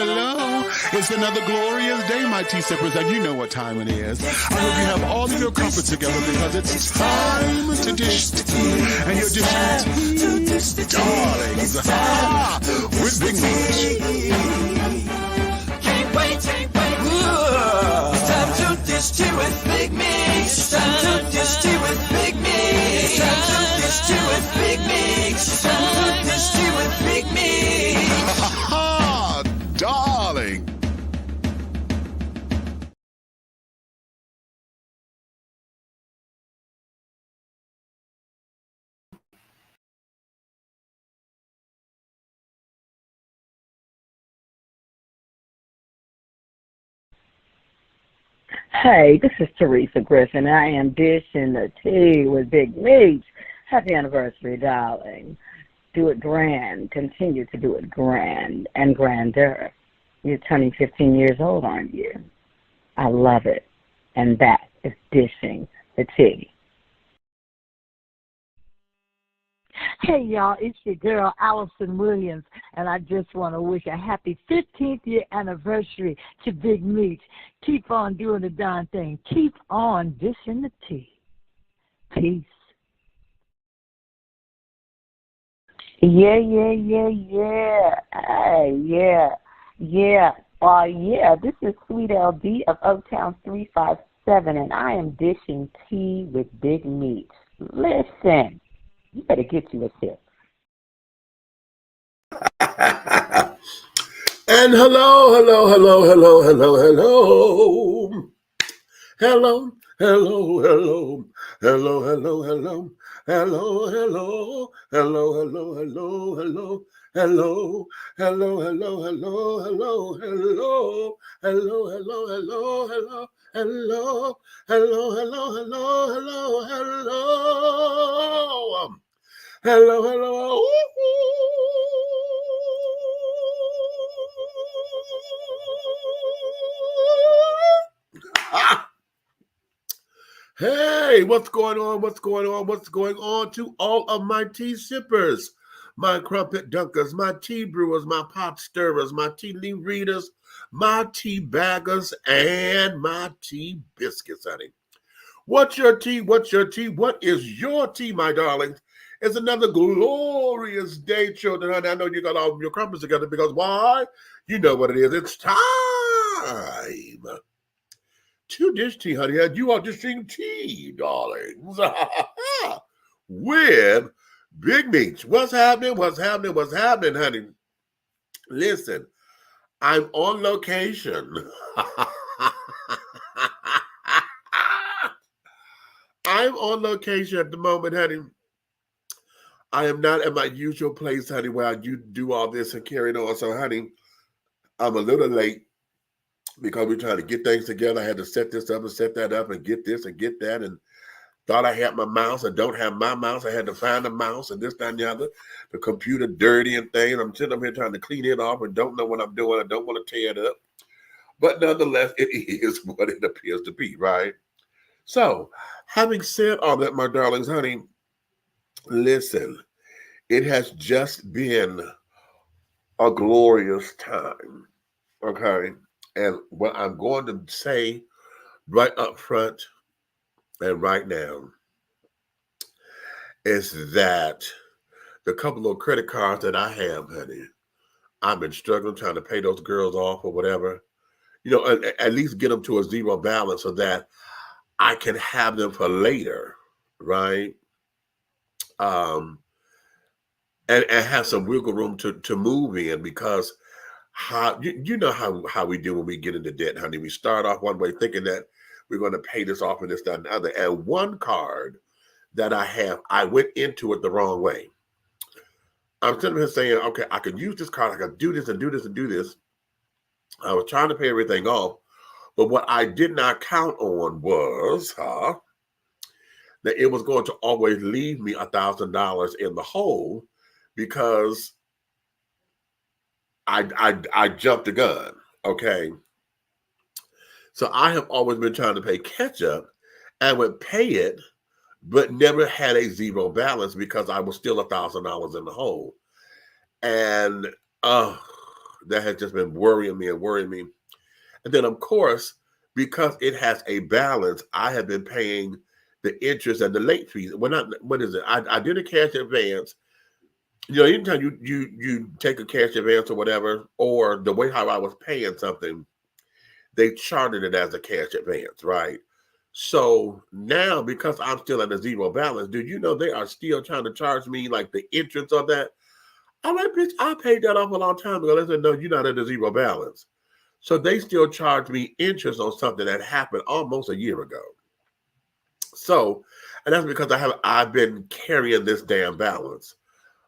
hello. It's another glorious day, my tea sippers, and you know what time it is. I hope you have all of your crumpets together because it's time to dish tea. And you're dishing tea, darlings, with Big Meat. Can't wait. It's time to dish tea with Big Meat. It's time to dish tea with Big Meat. It's time to dish tea with Big Meat. It's time to dish tea with Big Meat. Darling. Hey, this is Teresa Griffin. I am dishing the tea with Big Meat. Happy anniversary, darling. Do it grand. Continue to do it grand and grander. You're turning 15 years old, aren't you? I love it. And that is dishing the tea. Hey, y'all, it's your girl, Allison Williams, and I just want to wish a happy 15th year anniversary to Big Meat. Keep on doing the darn thing. Keep on dishing the tea. Peace. Yeah. Hey, yeah. This is Sweet LD of Uptown 357, and I am dishing tea with Big Meat. Listen. You better get you a sip. And hello. Hello. Hey, what's going on? What's going on to all of my tea sippers, my crumpet dunkers, my tea brewers, my pot stirrers, my tea leaf readers, my tea baggers, and my tea biscuits, honey. What's your tea? What is your tea, my darlings? It's another glorious day, children, honey. I know you got all of your crumpets together because why? You know what it is. It's time to dish tea, honey. And you are dishing tea, darlings, with Big Meat. What's happening, honey? Listen, I'm on location. I'm on location at the moment, honey. I am not at my usual place, honey, where I do all this and carry it on. So, honey, I'm a little late because we're trying to get things together. I had to set this up and set that up and get this and get that, and thought I had my mouse. I don't have my mouse. I had to find a mouse and this, that, and the other. The computer dirty and things. I'm sitting up here trying to clean it off and don't know what I'm doing. I don't want to tear it up. But nonetheless, it is what it appears to be, right? So, having said all that, my darlings, honey, listen, it has just been a glorious time, okay? And what I'm going to say right up front and right now is that the couple of credit cards that I have, honey, I've been struggling trying to pay those girls off or whatever, at least get them to a zero balance so that I can have them for later, right? And have some wiggle room to move in, because how we do when we get into debt, honey. We start off one way thinking that we're going to pay this off and this, that, and the other. And one card that I have, I went into it the wrong way. I'm sitting here saying, okay, I could use this card. I could do this and do this and do this. I was trying to pay everything off. But what I did not count on was that it was going to always leave me $1,000 in the hole, because I jumped the gun, okay? So I have always been trying to pay catch up and would pay it, but never had a zero balance because I was still $1,000 in the hole. And that has just been worrying me. And then, of course, because it has a balance, I have been paying the interest and the late fees. Well, not what is it? I did a cash advance. You know, anytime you take a cash advance or whatever, or the way how I was paying something, they charted it as a cash advance, right? So now, because I'm still at a zero balance, dude, you know they are still trying to charge me like the interest on that. I'm like, bitch, I paid that off a long time ago. They said, no, you're not at a zero balance. So they still charge me interest on something that happened almost a year ago. So, and that's because I've been carrying this damn balance.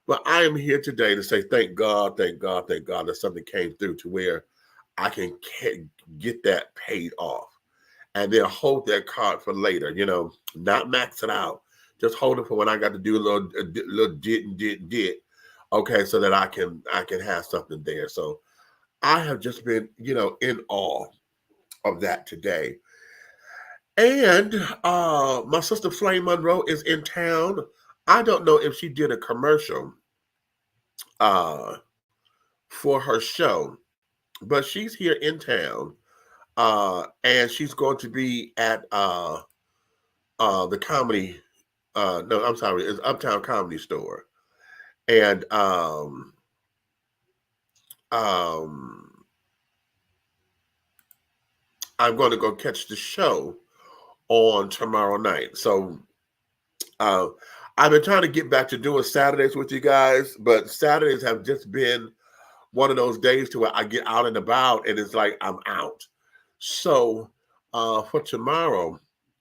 But I am here today to say thank God that something came through to where I can get that paid off. And then hold that card for later, you know, not max it out. Just hold it for when I got to do a little dit. Okay, so that I can have something there. So I have just been, you know, in awe of that today. And my sister Flame Monroe is in town. I don't know if she did a commercial for her show, but she's here in town. And she's going to be at the comedy no, I'm sorry, it's Uptown Comedy Store. And I'm going to go catch the show on tomorrow night. So I've been trying to get back to doing Saturdays with you guys, but Saturdays have just been one of those days to where I get out and about and it's like I'm out. So for tomorrow,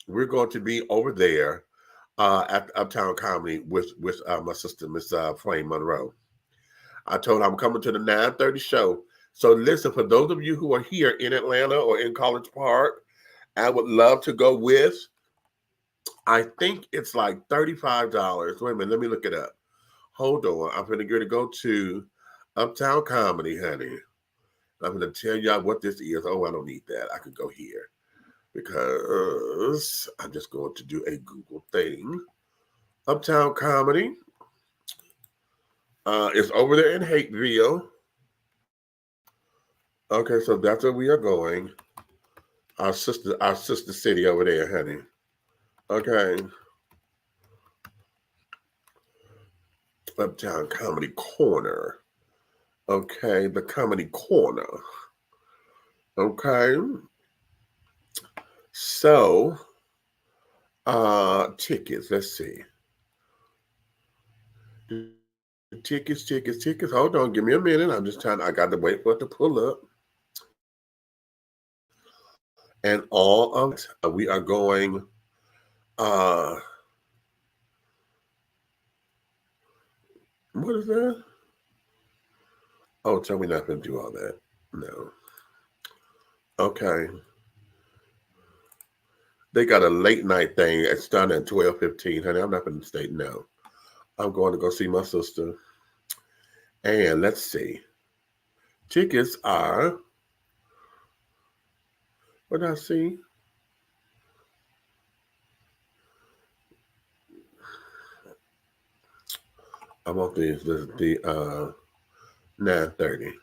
we're going to be over there at Uptown Comedy with my sister, Miss Flame Monroe. I told her I'm coming to the 9:30 show. So listen, for those of you who are here in Atlanta or in College Park, I would love to go with. I think it's like $35. Wait a minute, let me look it up. Hold on, I'm going to go to Uptown Comedy, honey. I'm going to tell y'all what this is. Oh, I don't need that. I could go here because I'm just going to do a Google thing. Uptown Comedy. It's over there in Hateville. Okay, so that's where we are going. Our sister city over there, honey. Okay. Uptown Comedy Corner. Okay, the Comedy Corner. Okay. So, tickets, let's see. Tickets. Hold on, give me a minute. I got to wait for it to pull up. And all of it, we are going, what is that? Oh, tell me not to do all that. No. Okay. They got a late night thing. It's done at 12:15, honey. I'm not going to stay. No. I'm going to go see my sister. And let's see. Tickets are, what did I see? I want the 9:30.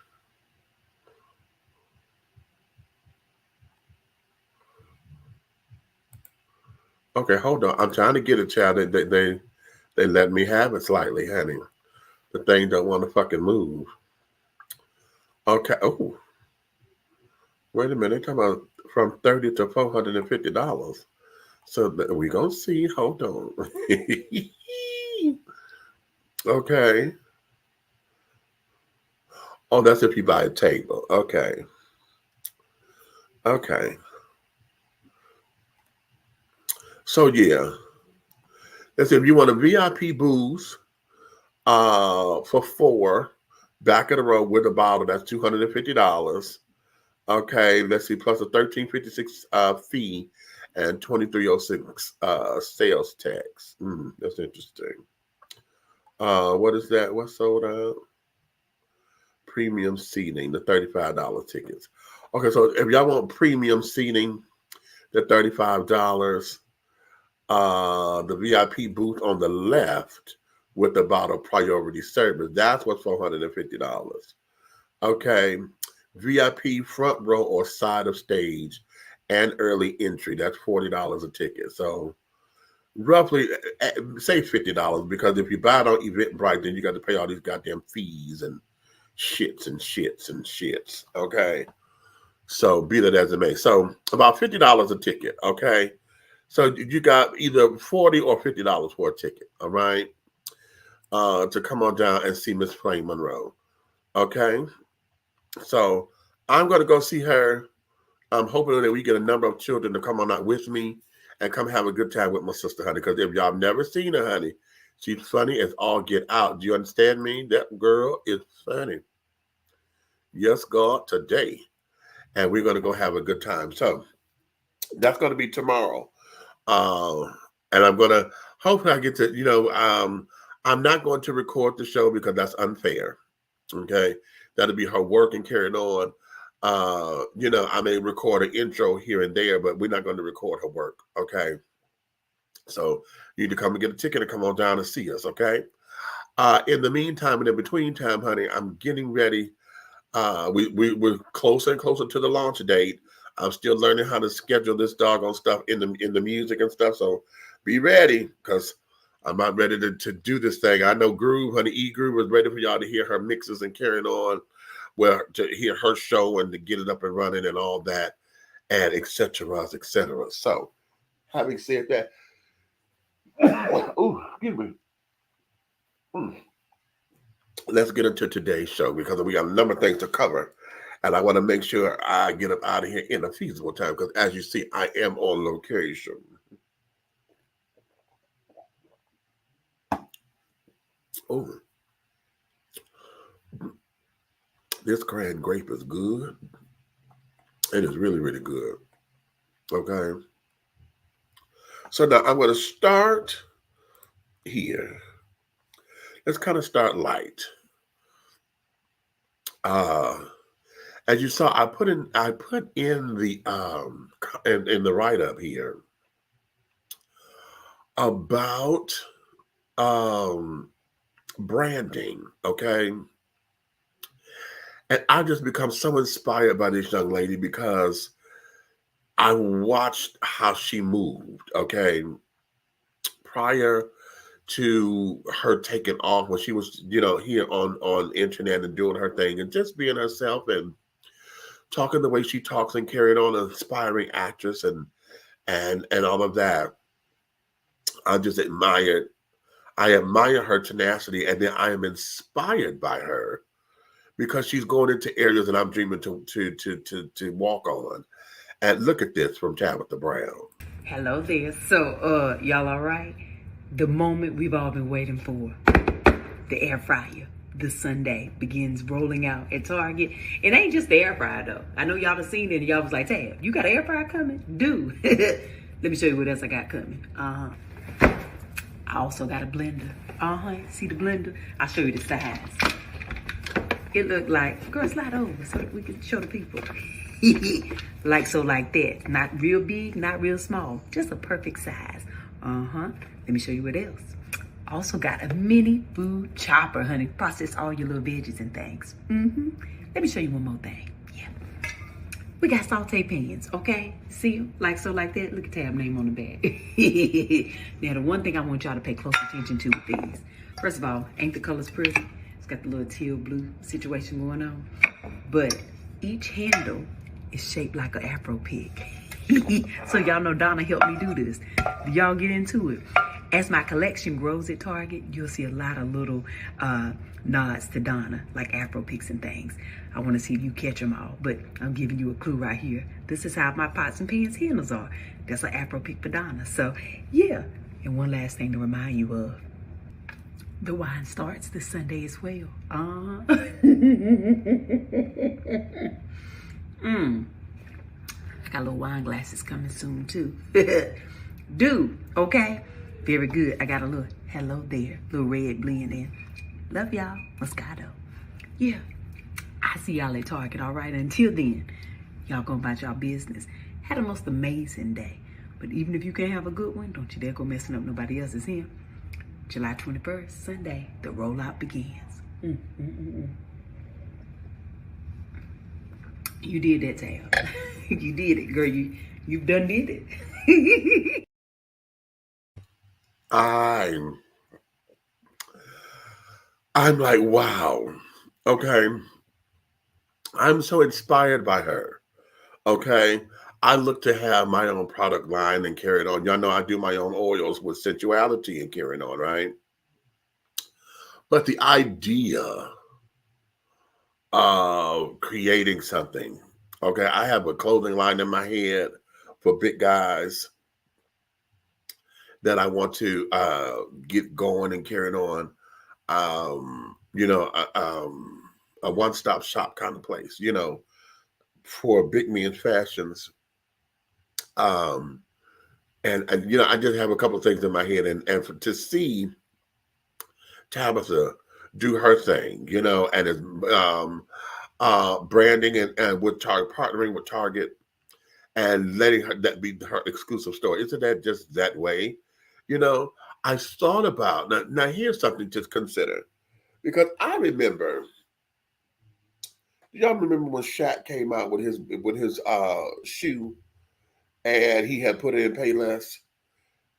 Okay, hold on. I'm trying to get a child. They let me have it slightly, honey. The thing don't want to fucking move. Okay. Oh, wait a minute. They're talking about from $30 to $450. So we gonna see. Hold on. Okay. Oh, that's if you buy a table. Okay. Okay. So yeah. Let's see, if you want a VIP booze for 4 back of the road with a bottle, that's $250. Okay, let's see, plus a $13.56 fee and $23.06 sales tax. That's interesting. What is that? What's sold out? Premium seating, the $35 tickets. Okay, so if y'all want premium seating, the $35. The VIP booth on the left with the bottle priority service. That's what's $450. Okay. VIP front row or side of stage and early entry. That's $40 a ticket. So roughly, say $50 because if you buy it on Eventbrite, then you got to pay all these goddamn fees and shits and shits and shits. Okay. So be that as it may. So about $50 a ticket. Okay. So you got either $40 or $50 for a ticket. All right. To come on down and see Miss Flame Monroe. Okay. So I'm going to go see her. I'm hoping that we get a number of children to come on out with me and come have a good time with my sister, honey. Because if y'all never seen her, honey, she's funny as all get out. Do you understand me? That girl is funny. Yes, God, today. And we're going to go have a good time. So that's going to be tomorrow. And I'm going to, hopefully I get to, I'm not going to record the show because that's unfair. Okay. That'll be her work and carrying on. I may record an intro here and there, but we're not going to record her work. Okay. So you need to come and get a ticket and come on down and see us. Okay. In the meantime, and in between time, honey, I'm getting ready. We're closer and closer to the launch date. I'm still learning how to schedule this doggone stuff in the music and stuff. So be ready because I'm not ready to do this thing. I know Groove, honey, E-Groove is ready for y'all to hear her mixes and carrying on. Well, to hear her show and to get it up and running and all that, and et cetera, et cetera. So, having said that, oh, excuse me. Let's get into today's show because we got a number of things to cover, and I want to make sure I get up out of here in a feasible time because, as you see, I am on location. Oh. This cran grape is good. It is really, really good. Okay. So now I'm going to start here. Let's kind of start light. As you saw, I put in the in the write-up here about branding. Okay. And I've just become so inspired by this young lady because I watched how she moved, okay? Prior to her taking off when she was, here on internet and doing her thing and just being herself and talking the way she talks and carrying on, an inspiring actress and all of that. I admire her tenacity, and then I am inspired by her. Because she's going into areas that I'm dreaming to walk on. And look at this from Tabitha Brown. Hello there. So, y'all all right? The moment we've all been waiting for. The air fryer this Sunday begins rolling out at Target. It ain't just the air fryer, though. I know y'all have seen it and y'all was like, Tab, you got an air fryer coming? Dude. Let me show you what else I got coming. I also got a blender. See the blender? I'll show you the size. It looked like, girl, slide over so that we can show the people. like that. Not real big, not real small. Just a perfect size. Let me show you what else. Also got a mini food chopper, honey. Process all your little veggies and things. Let me show you one more thing. Yeah. We got saute pans, okay? See them? Like that. Look at tab name on the back. Now, the one thing I want y'all to pay close attention to with these. First of all, ain't the colors pretty? It's got the little teal blue situation going on. But each handle is shaped like an Afro pig. So y'all know Donna helped me do this. Y'all get into it. As my collection grows at Target, you'll see a lot of little nods to Donna, like Afro picks and things. I want to see if you catch them all, but I'm giving you a clue right here. This is how my pots and pans handles are. That's an Afro pick for Donna. So yeah, and one last thing to remind you of. The wine starts this Sunday as well. I got little wine glasses coming soon too. Dude, okay? Very good. I got a little hello there. Little red blend in. Love y'all. Moscato. Yeah. I see y'all at Target, all right? Until then, y'all go about y'all business. Had the most amazing day. But even if you can't have a good one, don't you dare go messing up nobody else's here. July 21st, Sunday, the rollout begins. You did that, Tab. You did it, girl. You've done did it. I'm like, wow. Okay. I'm so inspired by her. Okay. I look to have my own product line and carry it on. Y'all know I do my own oils with sensuality and carrying on, right? But the idea of creating something, okay, I have a clothing line in my head for big guys that I want to get going and carrying on. A one-stop shop kind of place, for big men's fashions. And I just have a couple of things in my head, and to see Tabitha do her thing, and it's branding and with Target, partnering with Target, and letting her that be her exclusive store. Isn't that just that way? I thought about now. Here's something to consider, because I remember. Y'all remember when Shaq came out with his shoe, and he had put it in Payless?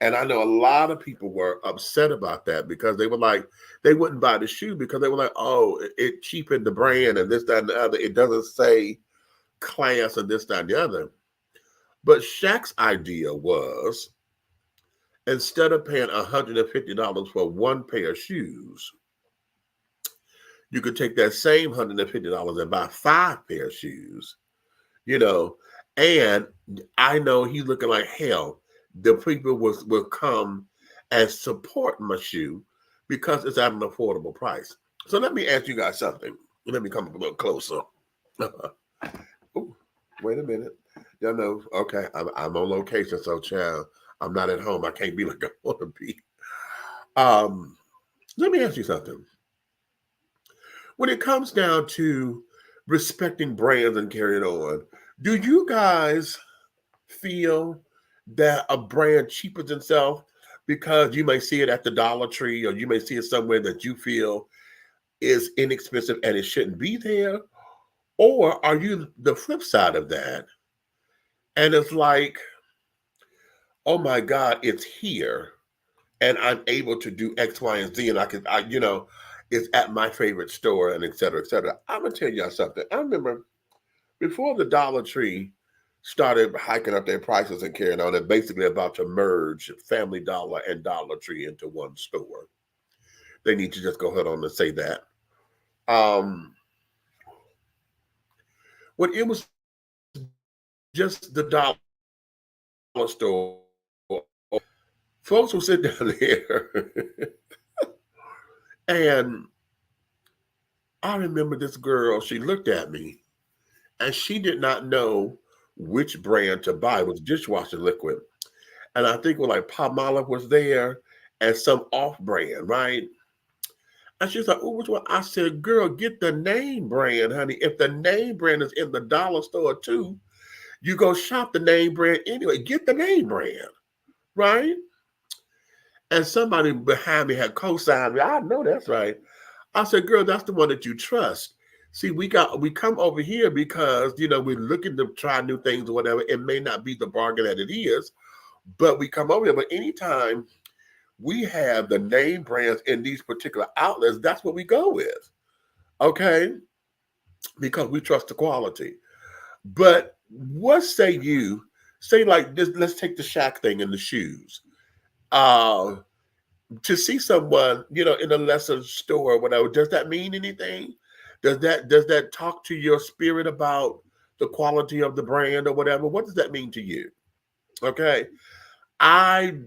And I know a lot of people were upset about that, because they were like, they wouldn't buy the shoe because they were like, oh, it cheapened the brand and this, that, and the other. It doesn't say class and this, that, and the other. But Shaq's idea was, instead of paying $150 for one pair of shoes, you could take that same $150 and buy 5 pair of shoes, and I know he's looking like hell. The people will come and support my shoe because it's at an affordable price. So let me ask you guys something. Let me come up a little closer. Ooh, wait a minute. Y'all know, okay, I'm on location, so child, I'm not at home. I can't be like I want to be. Let me ask you something. When it comes down to respecting brands and carrying on, do you guys feel that a brand cheapens itself because you may see it at the Dollar Tree, or you may see it somewhere that you feel is inexpensive and it shouldn't be there? Or are you the flip side of that? And it's like, oh my God, it's here, and I'm able to do X, Y, and Z, and it's at my favorite store, and et cetera, et cetera. I'm gonna tell y'all something. I remember before the Dollar Tree started hiking up their prices and carrying on, they're basically about to merge Family Dollar and Dollar Tree into one store. They need to just go ahead on and say that. When it was just the Dollar Store, folks would sit down there and I remember this girl, she looked at me and she did not know which brand to buy. It was dishwasher liquid. And I think like Palmolive was there and some off brand, right? And she's like, oh, which one? I said, girl, get the name brand, honey. If the name brand is in the dollar store too, you go shop the name brand anyway. Get the name brand, right? And somebody behind me had co-signed me. I know that's right. I said, girl, that's the one that you trust. See, we come over here because, we're looking to try new things or whatever. It may not be the bargain that it is, but we come over here. But anytime we have the name brands in these particular outlets, that's what we go with, okay? Because we trust the quality. But what say like this, let's take the Shaq thing in the shoes. To see someone, in a lesser store or whatever, does that mean anything? Does that talk to your spirit about the quality of the brand or whatever? What does that mean to you? Okay. I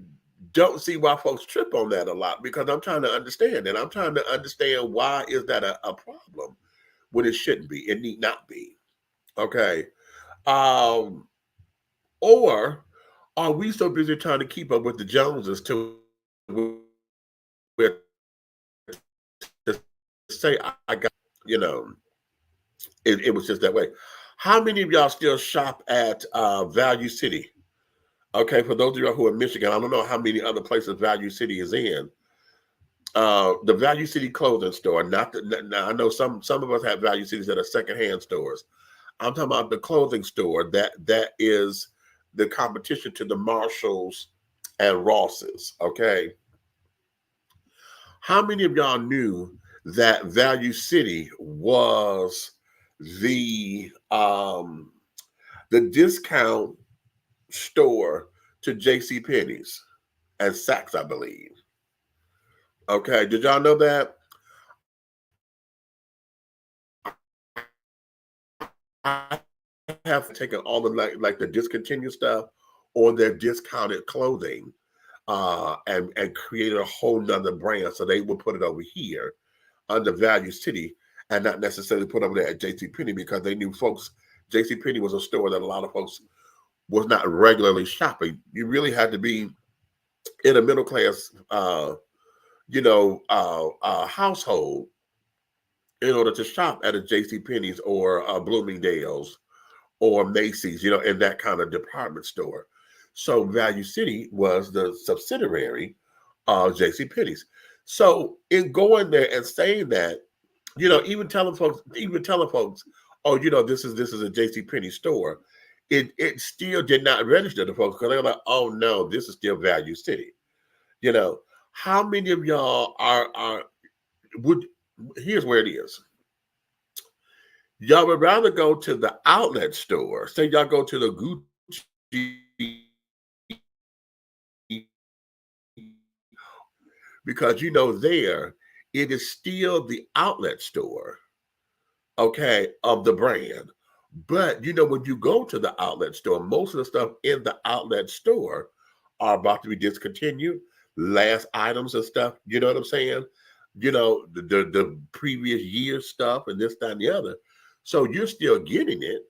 don't see why folks trip on that a lot, because I'm trying to understand it. I'm trying to understand, why is that a problem when it shouldn't be? It need not be. Okay. Or are we so busy trying to keep up with the Joneses to say I got, it was just that way. How many of y'all still shop at Value City? Okay, for those of y'all who are in Michigan, I don't know how many other places Value City is in. The Value City clothing store. Now I know some of us have Value Cities that are secondhand stores. I'm talking about the clothing store that is the competition to the Marshalls and Rosses. Okay. How many of y'all knew that Value City was the discount store to J.C. Penney's and Saks, I believe? Okay, did y'all know that? I have taken all the like the discontinued stuff or their discounted clothing and created a whole nother brand. So they will put it over here under Value City and not necessarily put over there at JCPenney because they knew folks, JCPenney was a store that a lot of folks was not regularly shopping. You really had to be in a middle class, household in order to shop at a JCPenney's or Bloomingdale's or Macy's, in that kind of department store. So Value City was the subsidiary of JCPenney's. So in going there and saying that, even telling folks, oh, this is a JCPenney store, it still did not register to folks because they were like, oh no, this is still Value City. How many of y'all here's where it is. Y'all would rather go to the outlet store. Say y'all go to the Gucci because there it is still the outlet store, okay, of the brand. But when you go to the outlet store, most of the stuff in the outlet store are about to be discontinued, last items and stuff. You know what I'm saying? The previous year's stuff and this, that, and the other. So you're still getting it.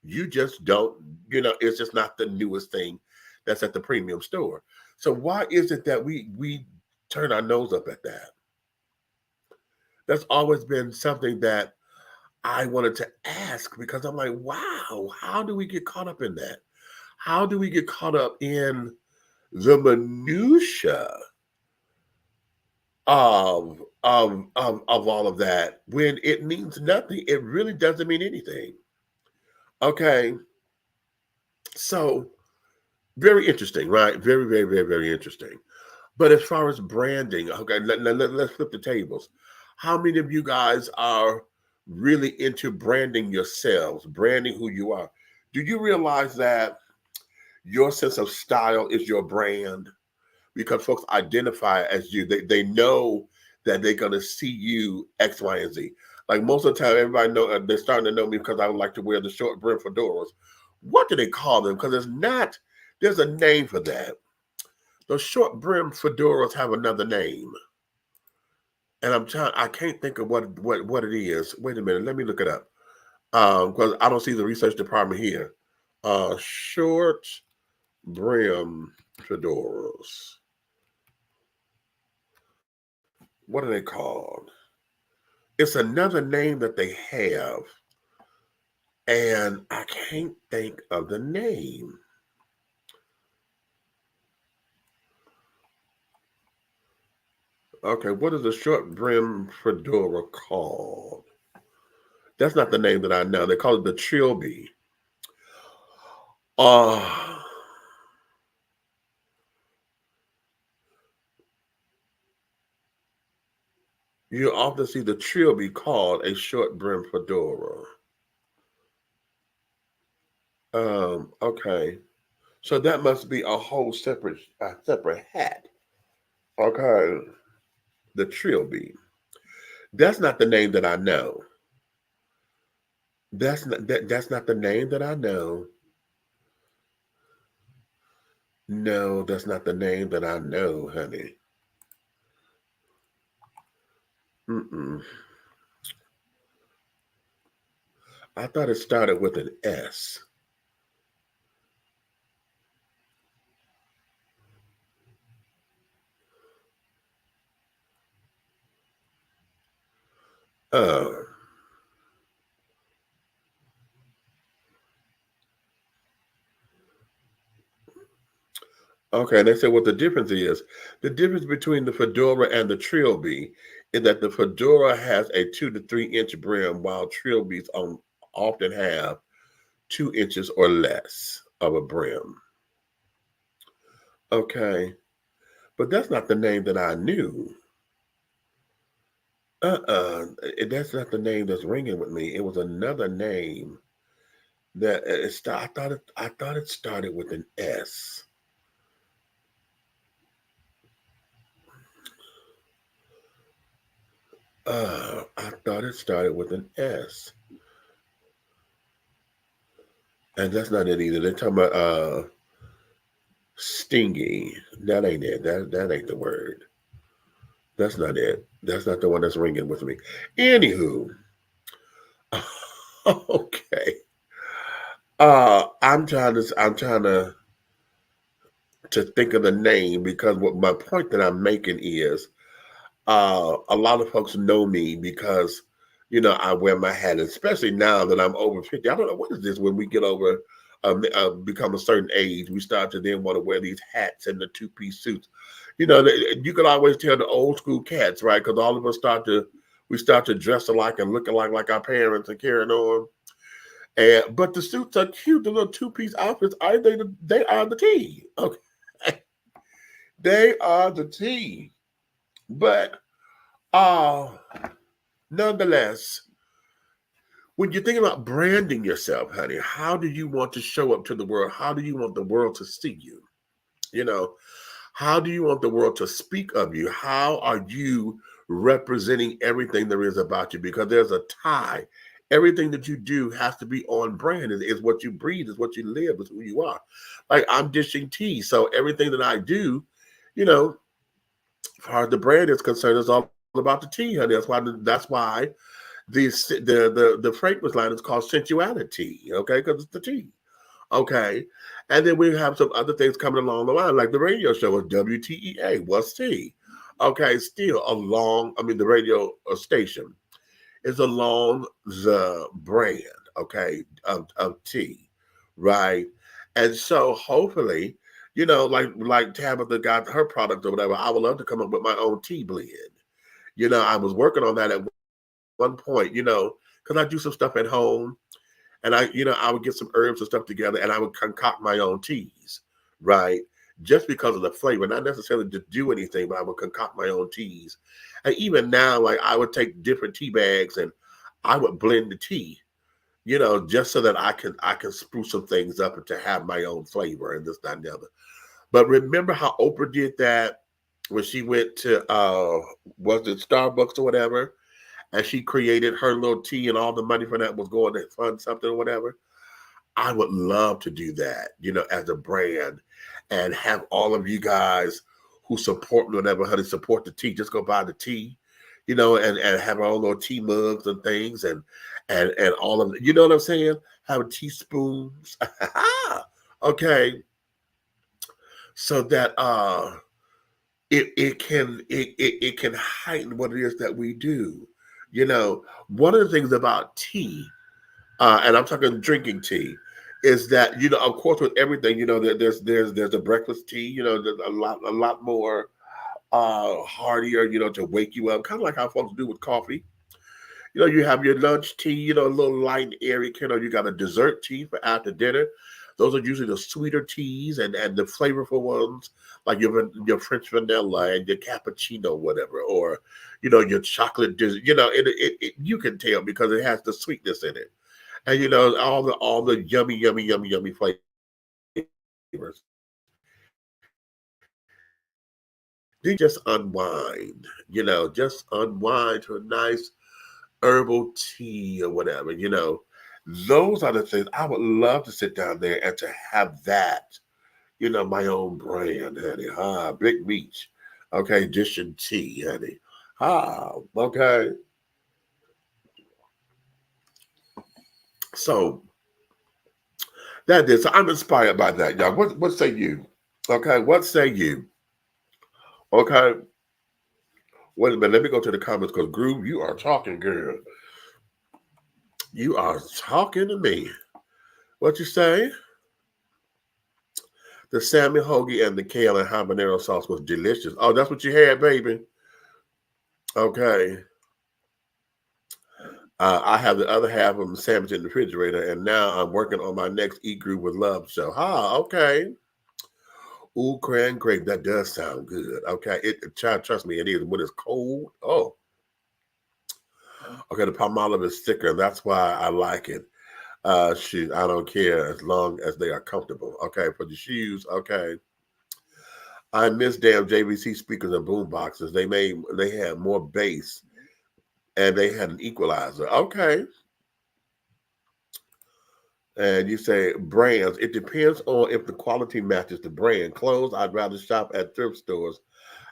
You just don't, it's just not the newest thing that's at the premium store. So why is it that we turn our nose up at that? That's always been something that I wanted to ask because I'm like, wow, how do we get caught up in that? How do we get caught up in the minutia of all of that when it means nothing? It really doesn't mean anything. Okay. So very interesting, right? Very, very, very, very interesting. But as far as branding, okay, let's flip the tables. How many of you guys are really into branding yourselves, branding who you are? Do you realize that your sense of style is your brand? Because folks identify as you. They know that they're going to see you X, Y, and Z. Like most of the time, everybody know they're starting to know me because I would like to wear the short brim fedoras. What do they call them? Because there's a name for that. The short brim fedoras have another name. And I can't think of what it is. Wait a minute, let me look it up. Because I don't see the research department here. Short brim fedoras. What are they called? It's another name that they have. And I can't think of the name. Okay, what is a short brim fedora called? That's not the name that I know. They call it the trilby. You often see the trilby called a short brim fedora. Okay. So that must be a whole separate hat. Okay. The trilby. That's not the name that I know. That's not the name that I know. No, that's not the name that I know, honey. I thought it started with an S. Okay, and they said what the difference is. The difference between the fedora and the trilby is that the fedora has a 2 to 3 inch brim, while trilbies often have 2 inches or less of a brim. Okay. But that's not the name that I knew. That's not the name that's ringing with me. It was another name that I thought it started with an S. I thought it started with an S. And that's not it either. They're talking about stingy. That ain't it. That ain't the word. That's not it. That's not the one that's ringing with me. Anywho, okay. I'm trying to think of the name because what my point that I'm making is a lot of folks know me because I wear my hat, especially now that I'm over 50. I don't know what is this when we get over become a certain age, we start to then want to wear these hats and the 2-piece suits. You can always tell the old school cats, right? Because all of us start to dress alike and look alike like our parents and carrying on. But the suits are cute. The little 2-piece outfits, they are the tea. Okay. They are the tea. But nonetheless, when you're thinking about branding yourself, honey, how do you want to show up to the world? How do you want the world to see you? How do you want the world to speak of you? How are you representing everything there is about you? Because there's a tie. Everything that you do has to be on brand. It's what you breathe, is what you live, is who you are. Like I'm dishing tea. So everything that I do, as far as the brand is concerned, it's all about the tea, honey. That's why the fragrance line is called sensuality, okay? Because it's the tea, okay? And then we have some other things coming along the line, like the radio show is WTEA, what's tea? Okay, still the radio station is along the brand, okay, of tea, right? And so hopefully, like Tabitha got her product or whatever, I would love to come up with my own tea blend. I was working on that at one point, because I do some stuff at home and I would get some herbs and stuff together and I would concoct my own teas, right? Just because of the flavor, not necessarily to do anything, but I would concoct my own teas. And even now, like I would take different tea bags and I would blend the tea, just so that I can spruce some things up and to have my own flavor and this, that, and the other. But remember how Oprah did that when she went to was it Starbucks or whatever? And she created her little tea and all the money for that was going to fund something or whatever. I would love to do that, as a brand and have all of you guys who support me, whatever, honey, support the tea. Just go buy the tea, and have our own little tea mugs and things and all of it. You know what I'm saying? Have teaspoons. Okay. So that it can heighten what it is that we do. One of the things about tea, and I'm talking drinking tea, is that of course, with everything, there's a breakfast tea, there's a lot more heartier, to wake you up, kind of like how folks do with coffee. You have your lunch tea, a little light and airy. You got a dessert tea for after dinner. Those are usually the sweeter teas and the flavorful ones, like your French vanilla and your cappuccino, whatever, or your chocolate dessert. You can tell because it has the sweetness in it, and all the yummy flavors. They just unwind, just unwind to a nice herbal tea or whatever. Those are the things I would love to sit down there and to have that. My own brand, honey. Big Beach. Okay, dishing tea, honey. Okay. So that is, so I'm inspired by that, y'all. What say you? Okay, what say you? Okay. Wait a minute, let me go to the comments because Groove, you are talking, girl. You are talking to me. What you say? The salmon hoagie and the kale and habanero sauce was delicious. Oh, that's what you had, baby. Okay. I have the other half of them sandwich in the refrigerator, and now I'm working on my next Eat Group with Love show. Okay. Ooh, cran grape. That does sound good. Okay. Child, trust me, it is. When it's cold, oh. Okay, the Palmolive is thicker. That's why I like it. Shoes, I don't care as long as they are comfortable. Okay, for the shoes, okay. I miss damn JVC speakers and boom boxes. They had more bass and they had an equalizer. Okay. And you say brands. It depends on if the quality matches the brand. Clothes, I'd rather shop at thrift stores.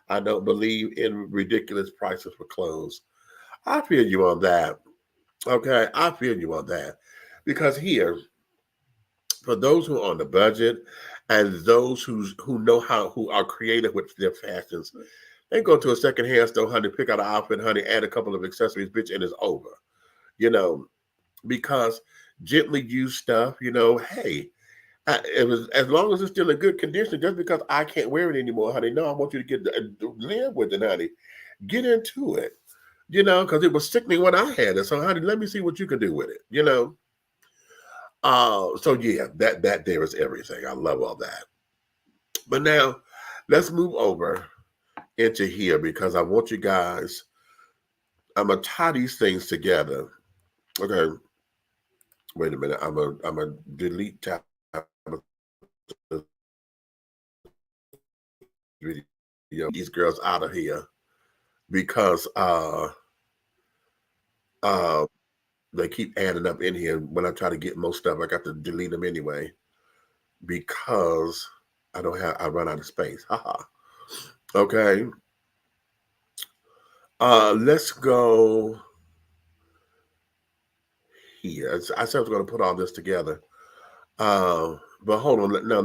I don't believe in ridiculous prices for clothes. I feel you on that. Okay, I feel you on that. Because here, for those who are on the budget and those who are creative with their fashions, they go to a secondhand store, honey, pick out an outfit, honey, add a couple of accessories, bitch, and it's over. You know, because gently used stuff, hey, it was as long as it's still in good condition. Just because I can't wear it anymore, honey, no, I want you to live with it, honey. Get into it, because it was sickening when I had it. So, honey, let me see what you can do with it, So yeah, that there is everything. I love all that. But now, let's move over into here because I want you guys. I'm gonna tie these things together. Okay. Wait a minute. I'm a delete tab video. These girls out of here because they keep adding up in here. When I try to get most stuff, I got to delete them anyway because I run out of space. Haha. Okay. Let's go here. I said I was going to put all this together. But hold on. No,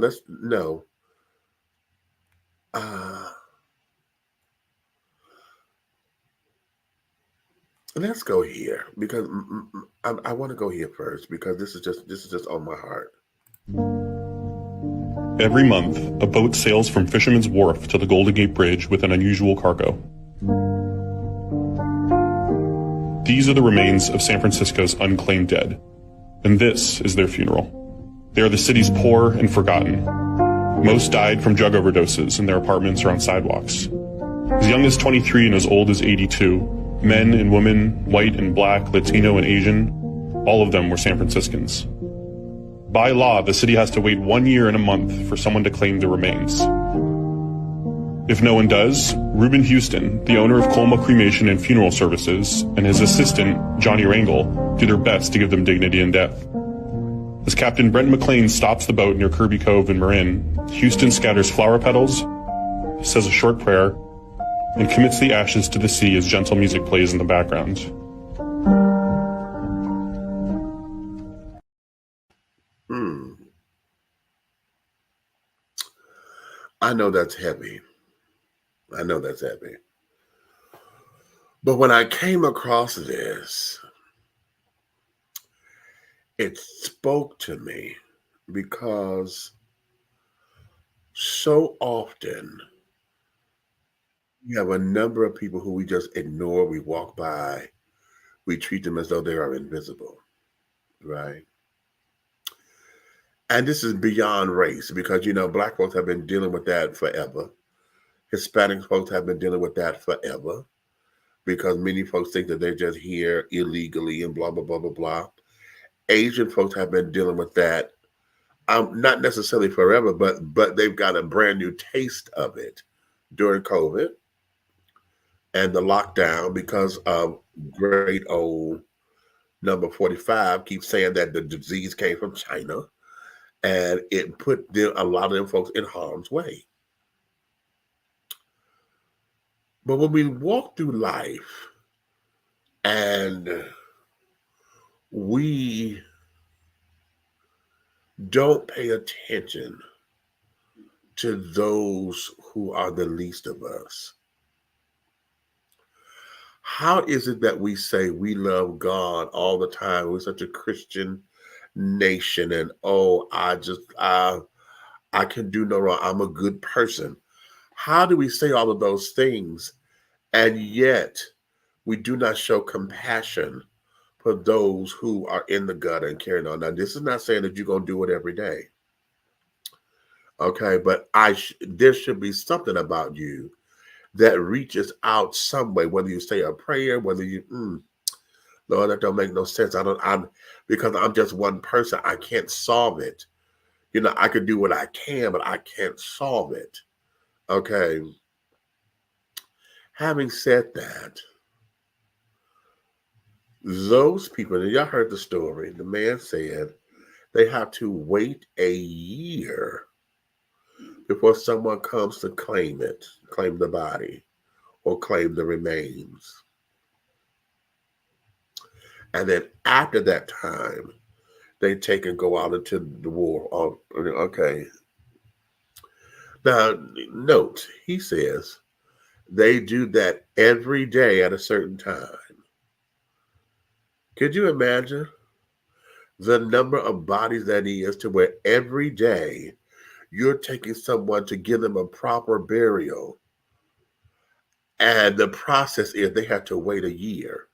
let's go here because I want to go here first because this is just on my heart. Every month, a boat sails from Fisherman's Wharf to the Golden Gate Bridge with an unusual cargo. These are the remains of San Francisco's unclaimed dead, and this is their funeral. They are the city's poor and forgotten. Most died from drug overdoses in their apartments or on sidewalks. As young as 23 and as old as 82, men and women, white and black, Latino and Asian, all of them were San Franciscans. By law, the city has to wait 1 year and a month for someone to claim the remains. If no one does, Reuben Houston, the owner of Colma Cremation and Funeral Services, and his assistant, Johnny Rangel, do their best to give them dignity in death. As Captain Brent McLean stops the boat near Kirby Cove in Marin, Houston scatters flower petals, says a short prayer, and commits the ashes to the sea as gentle music plays in the background. I know that's heavy. But when I came across this, it spoke to me because so often we have a number of people who we just ignore, we walk by, we treat them as though they are invisible, right? And this is beyond race because, Black folks have been dealing with that forever. Hispanic folks have been dealing with that forever because many folks think that they're just here illegally and blah, blah, blah, blah, blah. Asian folks have been dealing with that, not necessarily forever, but they've got a brand new taste of it during COVID and the lockdown because of great old number 45 keeps saying that the disease came from China. And it put a lot of them folks in harm's way. But when we walk through life and we don't pay attention to those who are the least of us, how is it that we say we love God all the time? We're such a Christian nation and I can do no wrong. I'm a good person. How do we say all of those things and yet we do not show compassion for those who are in the gutter and carrying on. Now, this is not saying that you're going to do it every day. Okay, but there should be something about you that reaches out some way, whether you say a prayer, whether you, Lord, that don't make no sense. Because I'm just one person, I can't solve it. You know, I could do what I can, but I can't solve it. Okay. Having said that, those people, and y'all heard the story, the man said they have to wait a year before someone comes to claim the body, or claim the remains. And then after that time, they take and go out into the war. Okay. Now, note, he says they do that every day at a certain time. Could you imagine the number of bodies that is, to where every day you're taking someone to give them a proper burial, and the process is they have to wait a year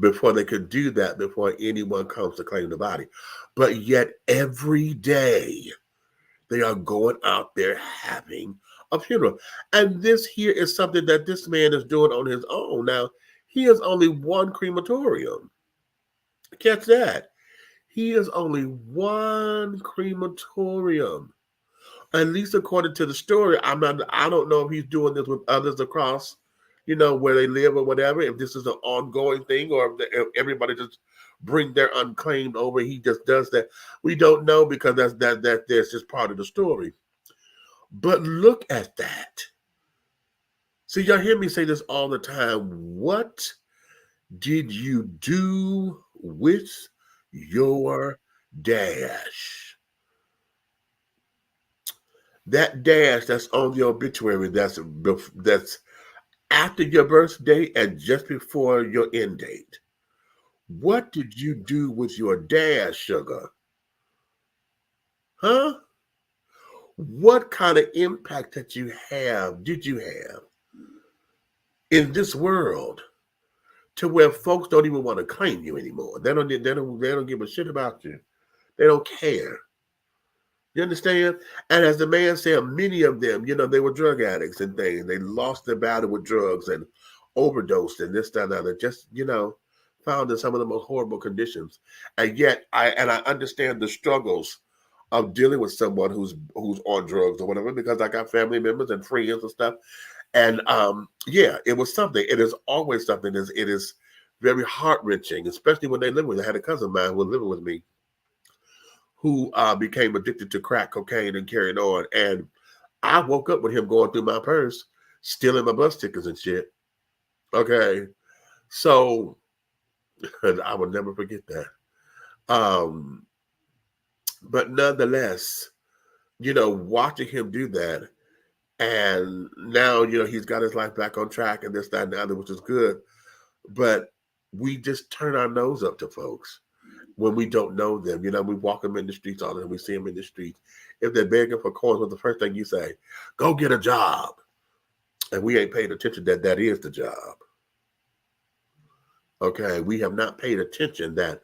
before they could do that, before anyone comes to claim the body. But yet every day they are going out there having a funeral. And this here is something that this man is doing on his own. Now, he has only one crematorium. Catch that. He has only one crematorium. At least according to the story. I don't know if he's doing this with others across, where they live or whatever, if this is an ongoing thing, or if everybody just bring their unclaimed over. He just does that. We don't know, because that's just part of the story. But look at that. See, y'all hear me say this all the time. What did you do with your dash? That dash that's on the obituary, that's after your birthday and just before your end date. What did you do with your dash, sugar? Huh? What kind of impact did you have in this world, to where folks don't even want to claim you anymore? They don't give a shit about you. They don't care. You understand? And as the man said, many of them, they were drug addicts and things. They lost their battle with drugs and overdosed and this, that, and that. Just, found in some of the most horrible conditions. And yet, I understand the struggles of dealing with someone who's on drugs or whatever, because I got family members and friends and stuff. And it was something. It is always something. It is very heart-wrenching, especially when they live with me. I had a cousin of mine who was living with me, who became addicted to crack cocaine and carried on. And I woke up with him going through my purse, stealing my bus tickets and shit. Okay. So I will never forget that. But nonetheless, watching him do that, and now, he's got his life back on track and this, that, and the other, which is good. But we just turn our nose up to folks when we don't know them. We walk them in the streets all the time. We see them in the streets. If they're begging for coins, what's the first thing you say? Go get a job. And we ain't paid attention that is the job. Okay, we have not paid attention that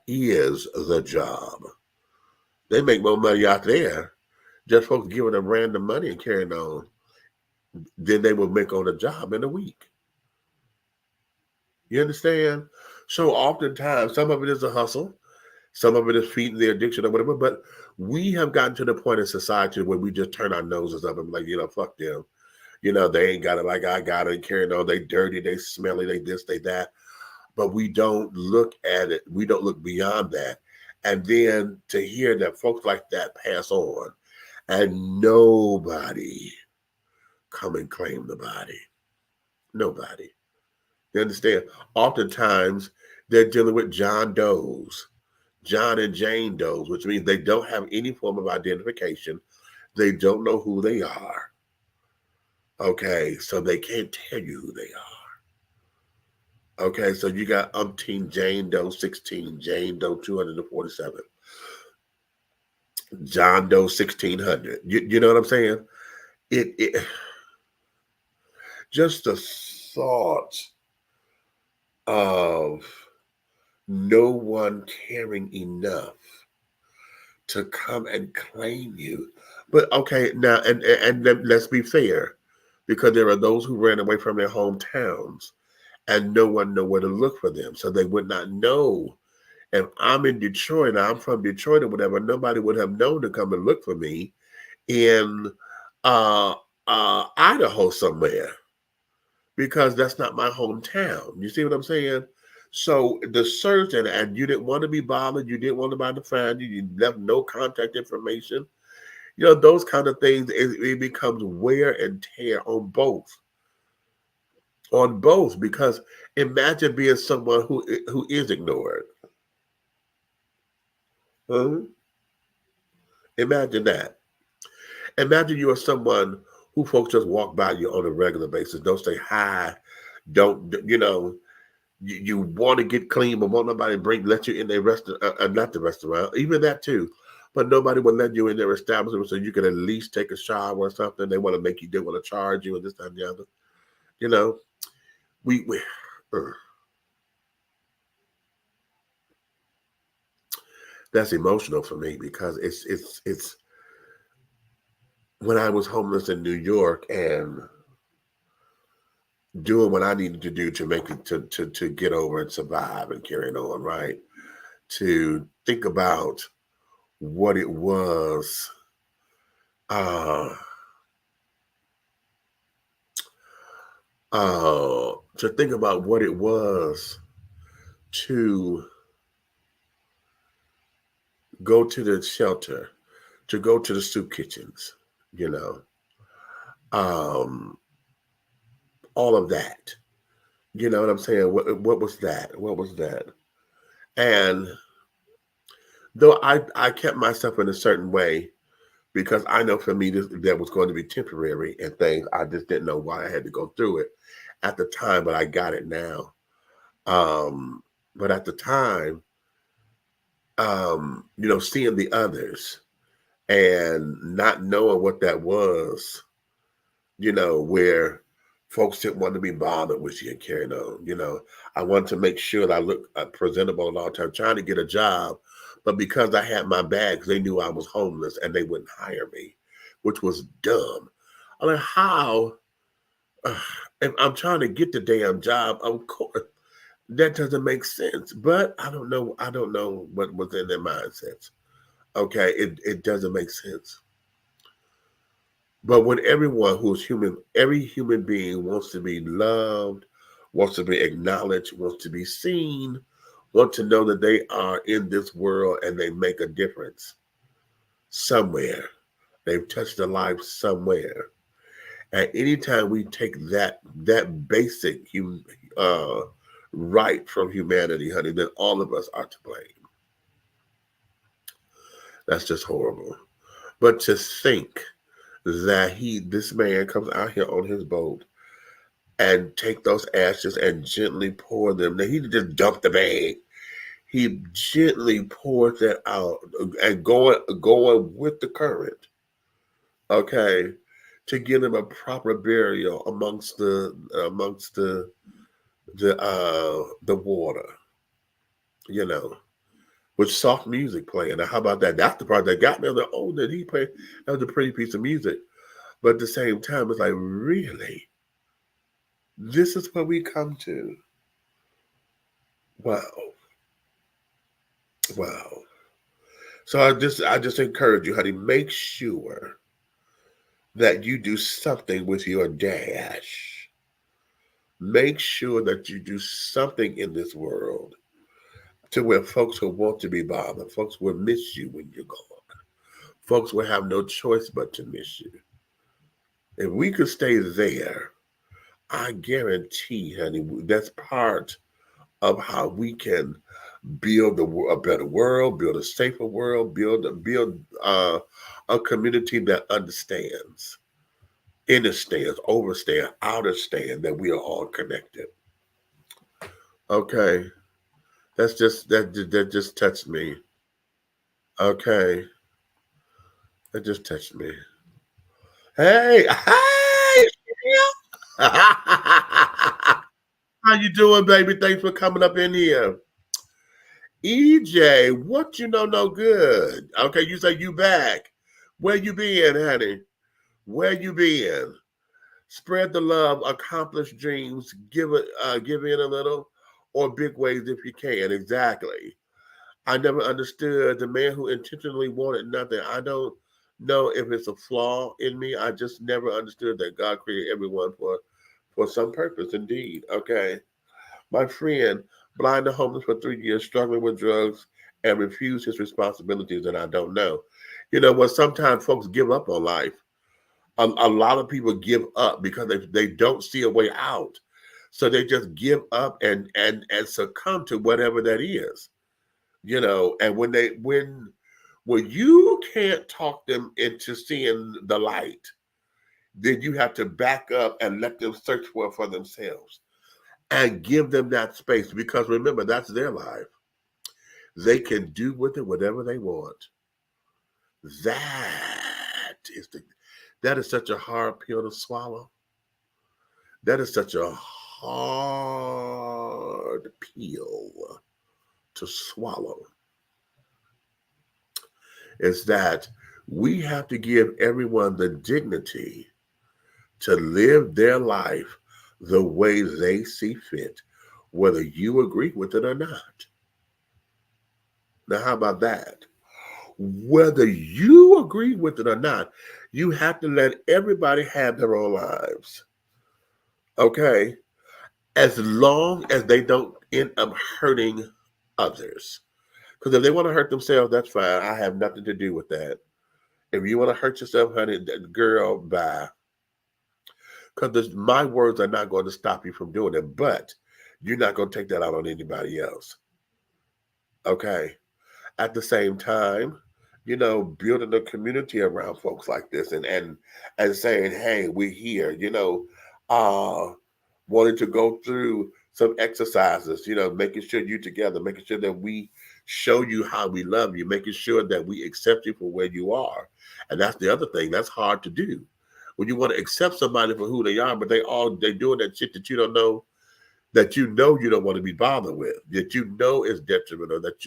is the job. They make more money out there, just folks giving them random money and carrying on, than they will make on a job in a week. You understand? So oftentimes, some of it is a hustle, some of it is feeding the addiction or whatever, but we have gotten to the point in society where we just turn our noses up and be like, fuck them. They ain't got it like I got it, and carrying on. They dirty, they smelly, they this, they that. But we don't look at it. We don't look beyond that. And then to hear that folks like that pass on and nobody come and claim the body. Nobody. You understand? Oftentimes, they're dealing with John Does, John and Jane Does, which means they don't have any form of identification. They don't know who they are. Okay, so they can't tell you who they are. Okay, so you got umpteen Jane Doe 16, Jane Doe 247, John Doe 1600. You know what I'm saying? It just the thought of no one caring enough to come and claim you. But okay, now and let's be fair, because there are those who ran away from their hometowns and no one know where to look for them, so they would not know. If I'm in Detroit, I'm from Detroit or whatever, nobody would have known to come and look for me in uh, Idaho somewhere, because that's not my hometown. You see what I'm saying? So the search, and you didn't want to be bothered, you didn't want anybody to find you, you left no contact information. You know, those kind of things, it becomes wear and tear on both. On both, because imagine being someone who is ignored. Huh? Imagine that. Imagine you are someone who folks just walk by you on a regular basis, don't say hi, don't, you know, you want to get clean, but won't nobody let you in their restaurant, not the restaurant, even that too. But nobody will let you in their establishment so you can at least take a shower or something. They want to make you, they want to charge you and this, that, and the other. You know, we that's emotional for me, because it's when I was homeless in New York and doing what I needed to do to make it to get over and survive and carry it on, right? To think about what it was to think about what it was to go to the shelter, to go to the soup kitchens, you know, all of that. You know what I'm saying? What was that? What was that? And though I kept myself in a certain way, because I know for me that was going to be temporary and things, I just didn't know why I had to go through it at the time, but I got it now. But at the time, you know, seeing the others and not knowing what that was, you know, where folks didn't want to be bothered with you and carrying on. You know, I wanted to make sure that I looked presentable at all times, trying to get a job. But because I had my bags, they knew I was homeless and they wouldn't hire me, which was dumb. I mean, how? If I'm trying to get the damn job, of course, that doesn't make sense. But I don't know. I don't know what was in their mindsets. Okay, it doesn't make sense. But when everyone who's human, every human being wants to be loved, wants to be acknowledged, wants to be seen, want to know that they are in this world and they make a difference somewhere. They've touched a life somewhere. And anytime we take that basic right from humanity, honey, then all of us are to blame. That's just horrible. But to think that this man comes out here on his boat and take those ashes and gently pour them. Now, he just dumped the bag. He gently poured that out and going with the current, okay, to give him a proper burial amongst the water, you know, with soft music playing. Now, how about that? That's the part that got me. I was like, oh, did he play? That was a pretty piece of music. But at the same time, it's like, really? This is what we come to? Wow. Wow. So I just encourage you, honey, make sure that you do something with your dash. Make sure that you do something in this world to where folks will want to be bothered. Folks will miss you when you're gone. Folks will have no choice but to miss you. If we could stay there, I guarantee, honey, that's part of how we can build a better world, build a safer world, build a community that understands, understands, overstands, understands that we are all connected. Okay, that just touched me. Okay, that just touched me. Hey, hey, How you doing, baby? Thanks for coming up in here. EJ, what you know no good? Okay, you say you back. Where you been, honey? Where you been? Spread the love, accomplish dreams, give in a little, or big ways if you can. Exactly. I never understood the man who intentionally wanted nothing. I don't know if it's a flaw in me. I just never understood that God created everyone for some purpose. Indeed. Okay. My friend, blind and homeless for 3 years, struggling with drugs, and refused his responsibilities, and I don't know. You know what? Sometimes folks give up on life. A lot of people give up because they don't see a way out. So they just give up and succumb to whatever that is. And when you can't talk them into seeing the light, then you have to back up and let them search for it for themselves and give them that space, because remember, that's their life. They can do with it whatever they want. That is such a hard pill to swallow. That is such a hard pill to swallow. Is that we have to give everyone the dignity to live their life the way they see fit, whether you agree with it or not. Now, how about that? Whether you agree with it or not, you have to let everybody have their own lives. Okay? As long as they don't end up hurting others. Because if they want to hurt themselves, that's fine. I have nothing to do with that. If you want to hurt yourself, honey, girl, bye. Because my words are not going to stop you from doing it, but you're not going to take that out on anybody else. Okay? At the same time, building a community around folks like this and saying, hey, we're here, wanting to go through some exercises, making sure you're together, making sure that we show you how we love you, making sure that we accept you for where you are. And that's the other thing. That's hard to do. When you want to accept somebody for who they are, but they doing that shit that you don't know, that you don't want to be bothered with, that is detrimental, that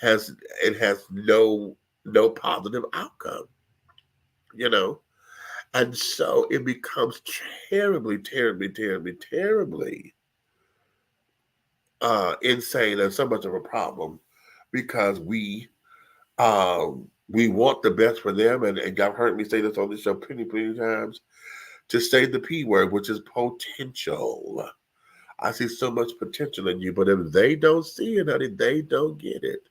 has no positive outcome, And so it becomes terribly, terribly, terribly, terribly insane and so much of a problem, because we want the best for them. And y'all heard me say this on the show plenty times, to say the P word, which is potential. I see so much potential in you, but if they don't see it, honey, they don't get it.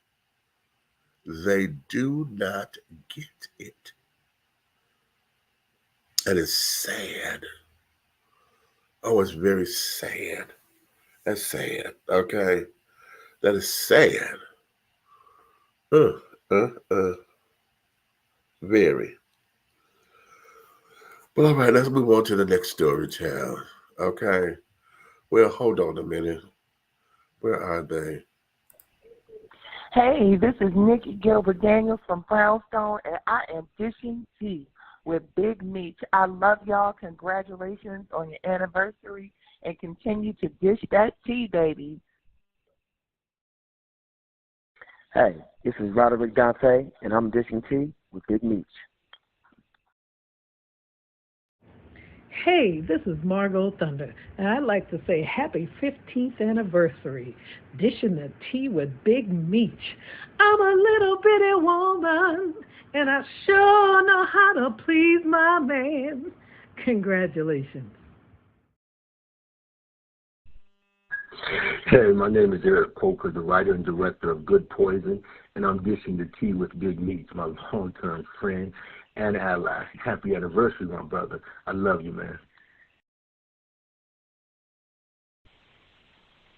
They do not get it. And it's sad. Oh, it's very sad. That's sad. Okay. That is sad. Very. Well, all right, let's move on to the next story, child. Okay. Well, hold on a minute. Where are they? Hey, this is Nikki Gilbert Daniels from Brownstone, and I am dishing tea with Big Meat. I love y'all. Congratulations on your anniversary, and continue to dish that tea, baby. Hey, this is Roderick Dante, and I'm dishing tea with Big Meat. Hey, this is Margot Thunder, and I'd like to say happy 15th anniversary, dishing the tea with Big Meat. I'm a little bitty woman, and I sure know how to please my man. Congratulations. Hey, my name is Eric Coker, the writer and director of Good Poison, and I'm dishing the tea with Big Meat, my long-term friend and ally. Happy anniversary, my brother. I love you, man.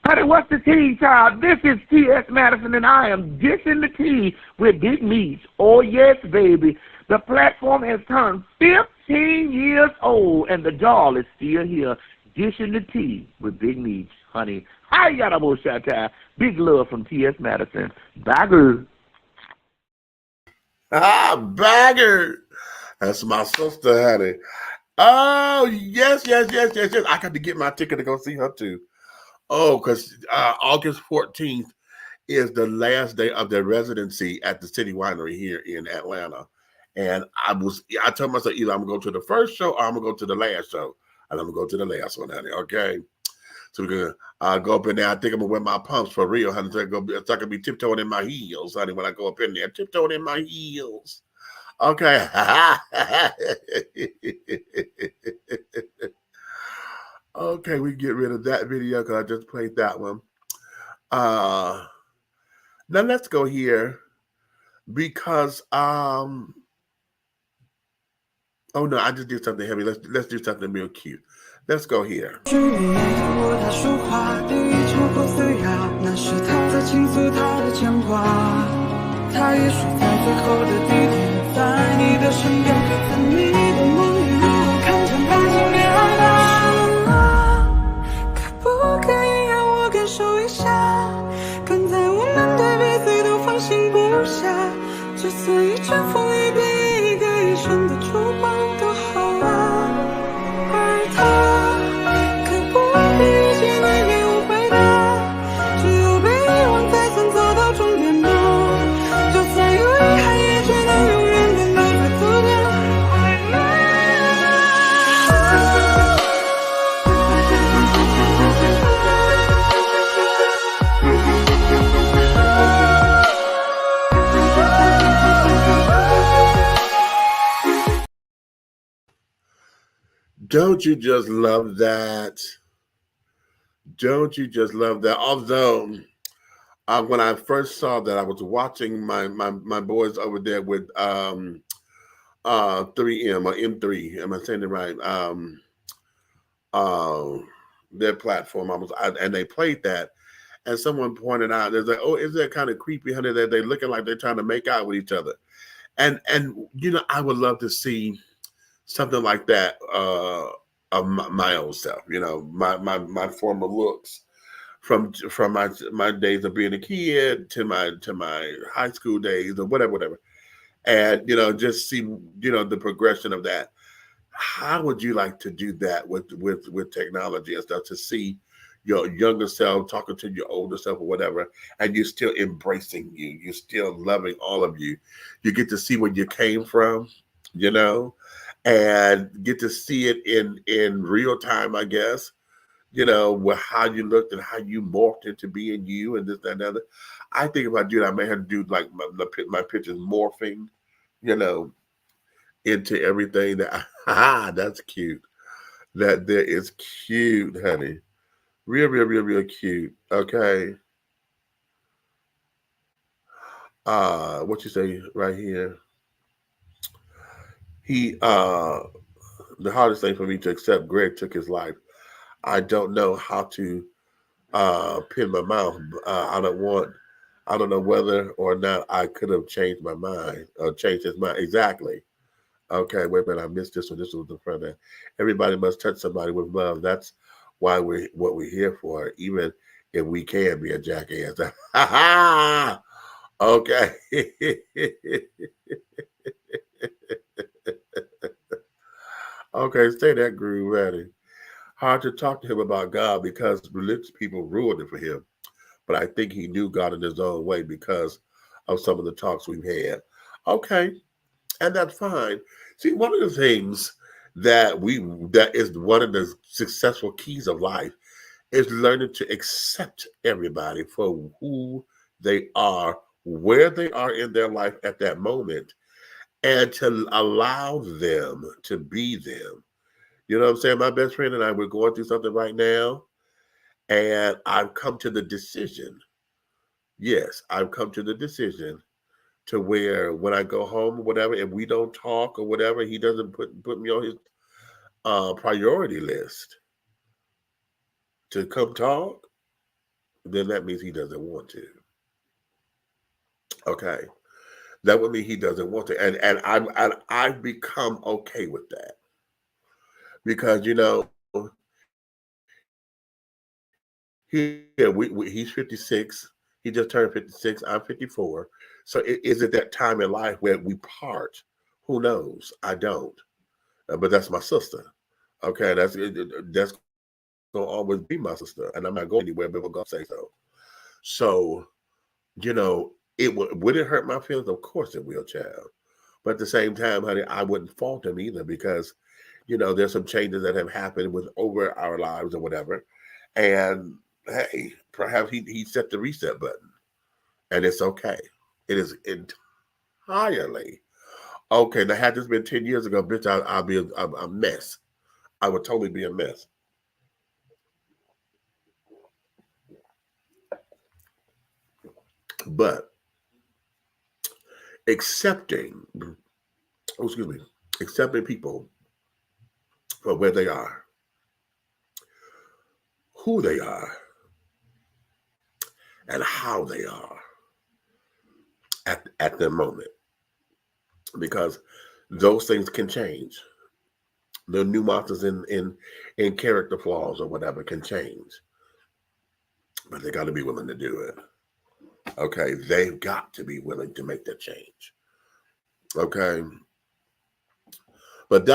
Honey, what's the tea, child? This is T.S. Madison, and I am dishing the tea with Big Meat. Oh, yes, baby. The platform has turned 15 years old, and the doll is still here, dishing the tea with Big Meat. Honey, hi, Yadabo. Big love from T.S. Madison. Bagger. Bagger. That's my sister, honey. Oh, yes. I got to get my ticket to go see her too. Oh, because August 14th is the last day of their residency at the City Winery here in Atlanta. And I told myself either I'm gonna go to the first show or I'm gonna go to the last show. And I'm gonna go to the last one, honey. Okay. So we're gonna go up in there. I think I'm gonna wear my pumps for real, honey. So I can be tiptoeing in my heels, honey, when I go up in there. Tiptoeing in my heels. Okay. Okay, we get rid of that video because I just played that one. Now let's go here because oh no, I just did something heavy. Let's do something real cute. Let's go here. Don't you just love that? Don't you just love that? Although, when I first saw that, I was watching my boys over there with 3M or M3. Am I saying it right? Their platform. And they played that, and someone pointed out, "There's like, oh, is that kind of creepy, honey? That they're looking like they're trying to make out with each other." And you know, I would love to see something like that of my old self, you know, my former looks from my days of being a kid to my high school days or whatever, and you know, just see, you know, the progression of that. How would you like to do that with technology and stuff, to see your younger self talking to your older self or whatever, and you're still embracing you, you're still loving all of you. You get to see where you came from, you know, and get to see it in real time, I guess, you know, with how you looked and how you morphed into being you and this, that, and the other. I think if I do that, I may have to do like my pictures morphing, you know, into everything that, that's cute. That there is cute, honey. Real cute. Okay. What you say right here? The hardest thing for me to accept, Greg took his life. I don't know how to pin my mouth. I don't know whether or not I could have changed my mind or changed his mind. Exactly. Okay, wait a minute, I missed this one. This was the front end. Everybody must touch somebody with love. That's why we're here for, even if we can be a jackass. Okay. Okay, stay that groove ready. Hard to talk to him about God because religious people ruined it for him. But I think he knew God in his own way because of some of the talks we've had. Okay, and that's fine. See, one of the things that is one of the successful keys of life is learning to accept everybody for who they are, where they are in their life at that moment, and to allow them to be them. You know what I'm saying? My best friend and I, we're going through something right now, and I've come to the decision. Yes, I've come to the decision to where when I go home or whatever, if we don't talk or whatever, he doesn't put me on his priority list to come talk, then that means he doesn't want to. Okay, that would mean he doesn't want to, and I've become okay with that because you know, he's 56. He just turned 56. I'm 54. So is it that time in life where we part? Who knows? I don't. but that's my sister. Okay, that's gonna always be my sister, and I'm not going anywhere but God say so. So, would it hurt my feelings? Of course it will, child. But at the same time, honey, I wouldn't fault him either because, there's some changes that have happened with over our lives or whatever. And hey, perhaps he set the reset button, and it's okay. It is entirely okay. Now, had this been 10 years ago, bitch, I'll be a mess. I would totally be a mess. But accepting people for where they are, who they are, and how they are at the moment, because those things can change. The nuances in character flaws or whatever can change, but they got to be willing to do it. Okay, they've got to be willing to make that change. Okay. But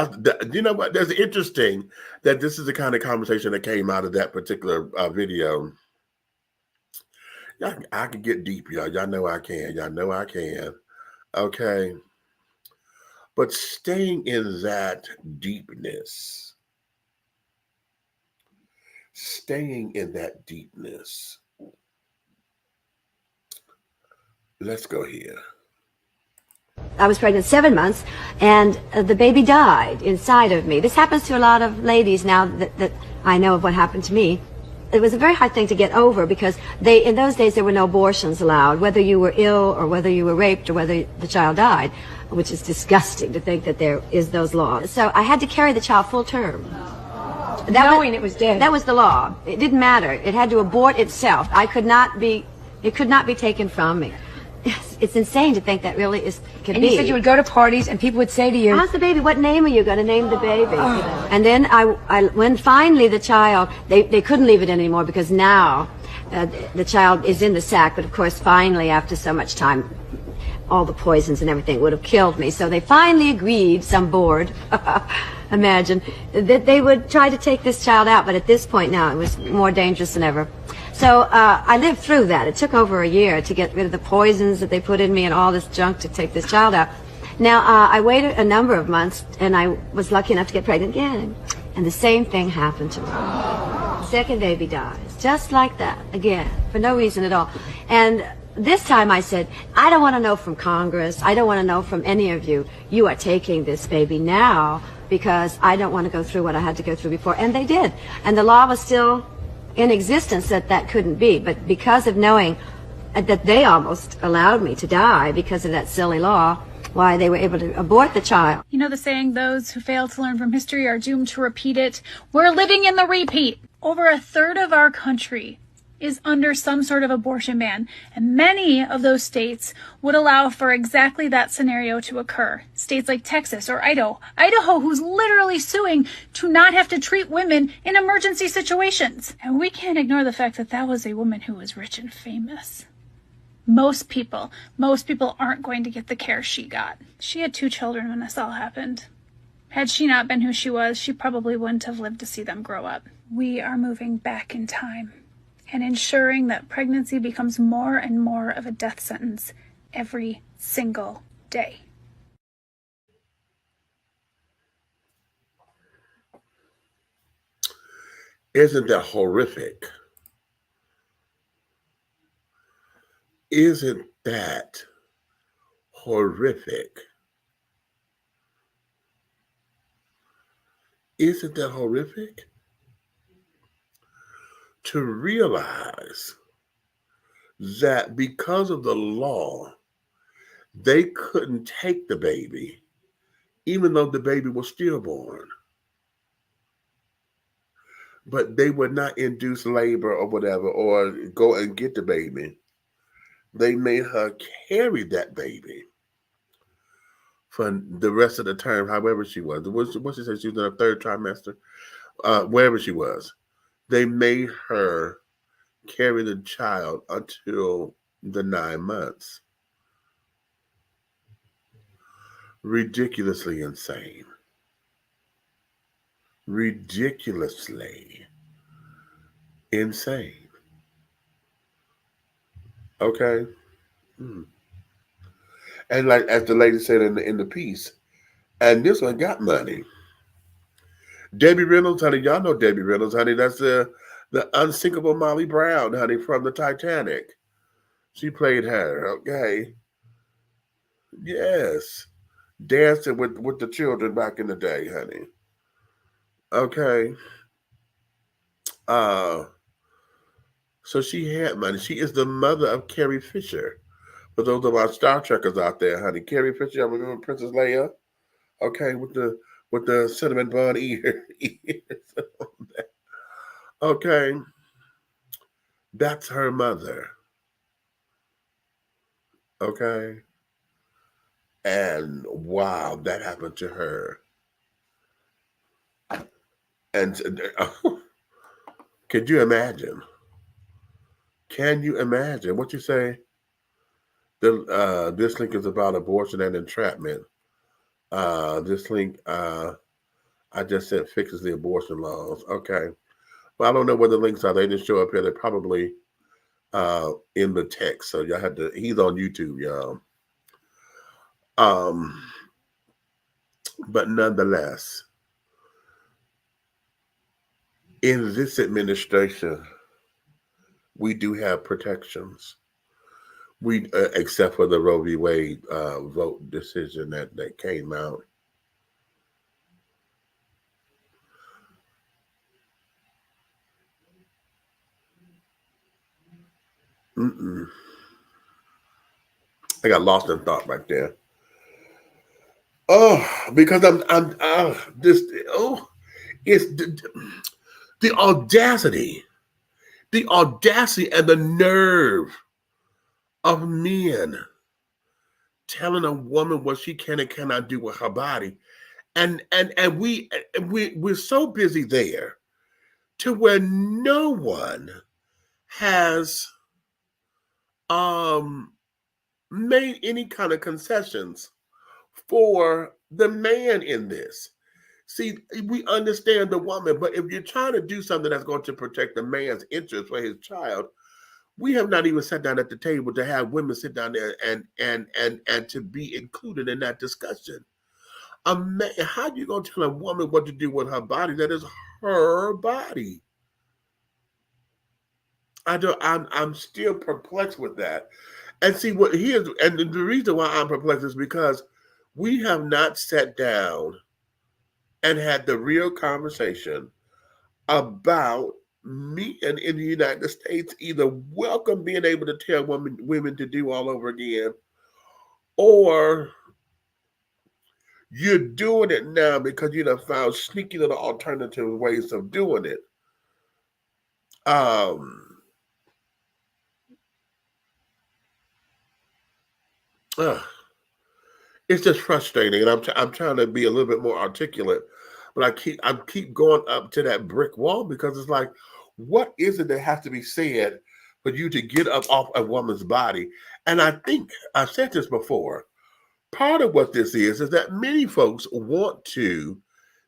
you know what? That's interesting that this is the kind of conversation that came out of that particular video. I can get deep, y'all. Y'all know I can. Y'all know I can. Okay. But staying in that deepness, let's go here. I was pregnant 7 months, and the baby died inside of me. This happens to a lot of ladies now that I know of what happened to me. It was a very hard thing to get over because in those days there were no abortions allowed, whether you were ill or whether you were raped or whether the child died, which is disgusting to think that there is those laws. So I had to carry the child full term. Knowing it was dead. That was the law. It didn't matter. It had to abort itself. It could not be taken from me. It's insane to think that really could be. And you said you would go to parties and people would say to you, "How's the baby? What name are you going to name the baby?" And then when finally the child, they couldn't leave it in anymore because now the child is in the sack. But of course, finally, after so much time, all the poisons and everything would have killed me. So they finally agreed, some board, imagine, that they would try to take this child out. But at this point now, it was more dangerous than ever. So I lived through that. It took over a year to get rid of the poisons that they put in me and all this junk to take this child out. Now, I waited a number of months, and I was lucky enough to get pregnant again. And the same thing happened to me. The second baby dies, just like that, again, for no reason at all. And this time I said, I don't want to know from Congress. I don't want to know from any of you. You are taking this baby now because I don't want to go through what I had to go through before. And they did. And the law was still in existence that couldn't be, but because of knowing that they almost allowed me to die because of that silly law, why they were able to abort the child. You know the saying, those who fail to learn from history are doomed to repeat it. We're living in the repeat. Over a third of our country is under some sort of abortion ban, and many of those states would allow for exactly that scenario to occur. States like Texas or Idaho, who's literally suing to not have to treat women in emergency situations. And we can't ignore the fact that that was a woman who was rich and famous. Most people aren't going to get the care she got. She had 2 children when this all happened. Had she not been who she was, she probably wouldn't have lived to see them grow up. We are moving back in time and ensuring that pregnancy becomes more and more of a death sentence every single day. Isn't that horrific? Isn't that horrific? Isn't that horrific? To realize that because of the law, they couldn't take the baby, even though the baby was stillborn. But they would not induce labor or whatever, or go and get the baby. They made her carry that baby for the rest of the term, however she was. What she said, she was in her 3rd trimester, wherever she was. They made her carry the child until the 9 months. Ridiculously insane. ridiculously insane. Okay? And like as the lady said in the piece, and this one got money. Debbie Reynolds, honey, y'all know Debbie Reynolds, honey. That's the unsinkable Molly Brown, honey, from the Titanic. She played her, okay? Yes. Dancing with the children back in the day, honey. Okay. Uh so she had money. She is the mother of Carrie Fisher. For those of our Star Trekkers out there, honey. Carrie Fisher, I remember Princess Leia. Okay, with the cinnamon bun ears. Okay. That's her mother. Okay. And wow, that happened to her. And could you imagine? Can you imagine what you say? This link is about abortion and entrapment. This link I just said fixes the abortion laws. Okay. Well, I don't know where the links are. They didn't show up here. They're probably in the text. So y'all have to. He's on YouTube, y'all. But nonetheless, in this administration, we do have protections. We, except for the Roe v. Wade vote decision that came out. I got lost in thought right there. Oh, because it's the audacity and the nerve of men telling a woman what she can and cannot do with her body, and we're so busy there to where no one has made any kind of concessions for the man in this. See, we understand the woman, but if you're trying to do something that's going to protect the man's interest for his child, we have not even sat down at the table to have women sit down there and to be included in that discussion. A man, how are you going to tell a woman what to do with her body? That is her body. I'm still perplexed with that. And see what he is, and the reason why I'm perplexed is because we have not sat down and had the real conversation about men in the United States either welcome being able to tell women to do all over again, or you're doing it now because you have found sneaky little alternative ways of doing it. It's just frustrating, and I'm trying to be a little bit more articulate, but I keep going up to that brick wall because it's like, what is it that has to be said for you to get up off a woman's body? And I think I've said this before. Part of what this is that many folks want to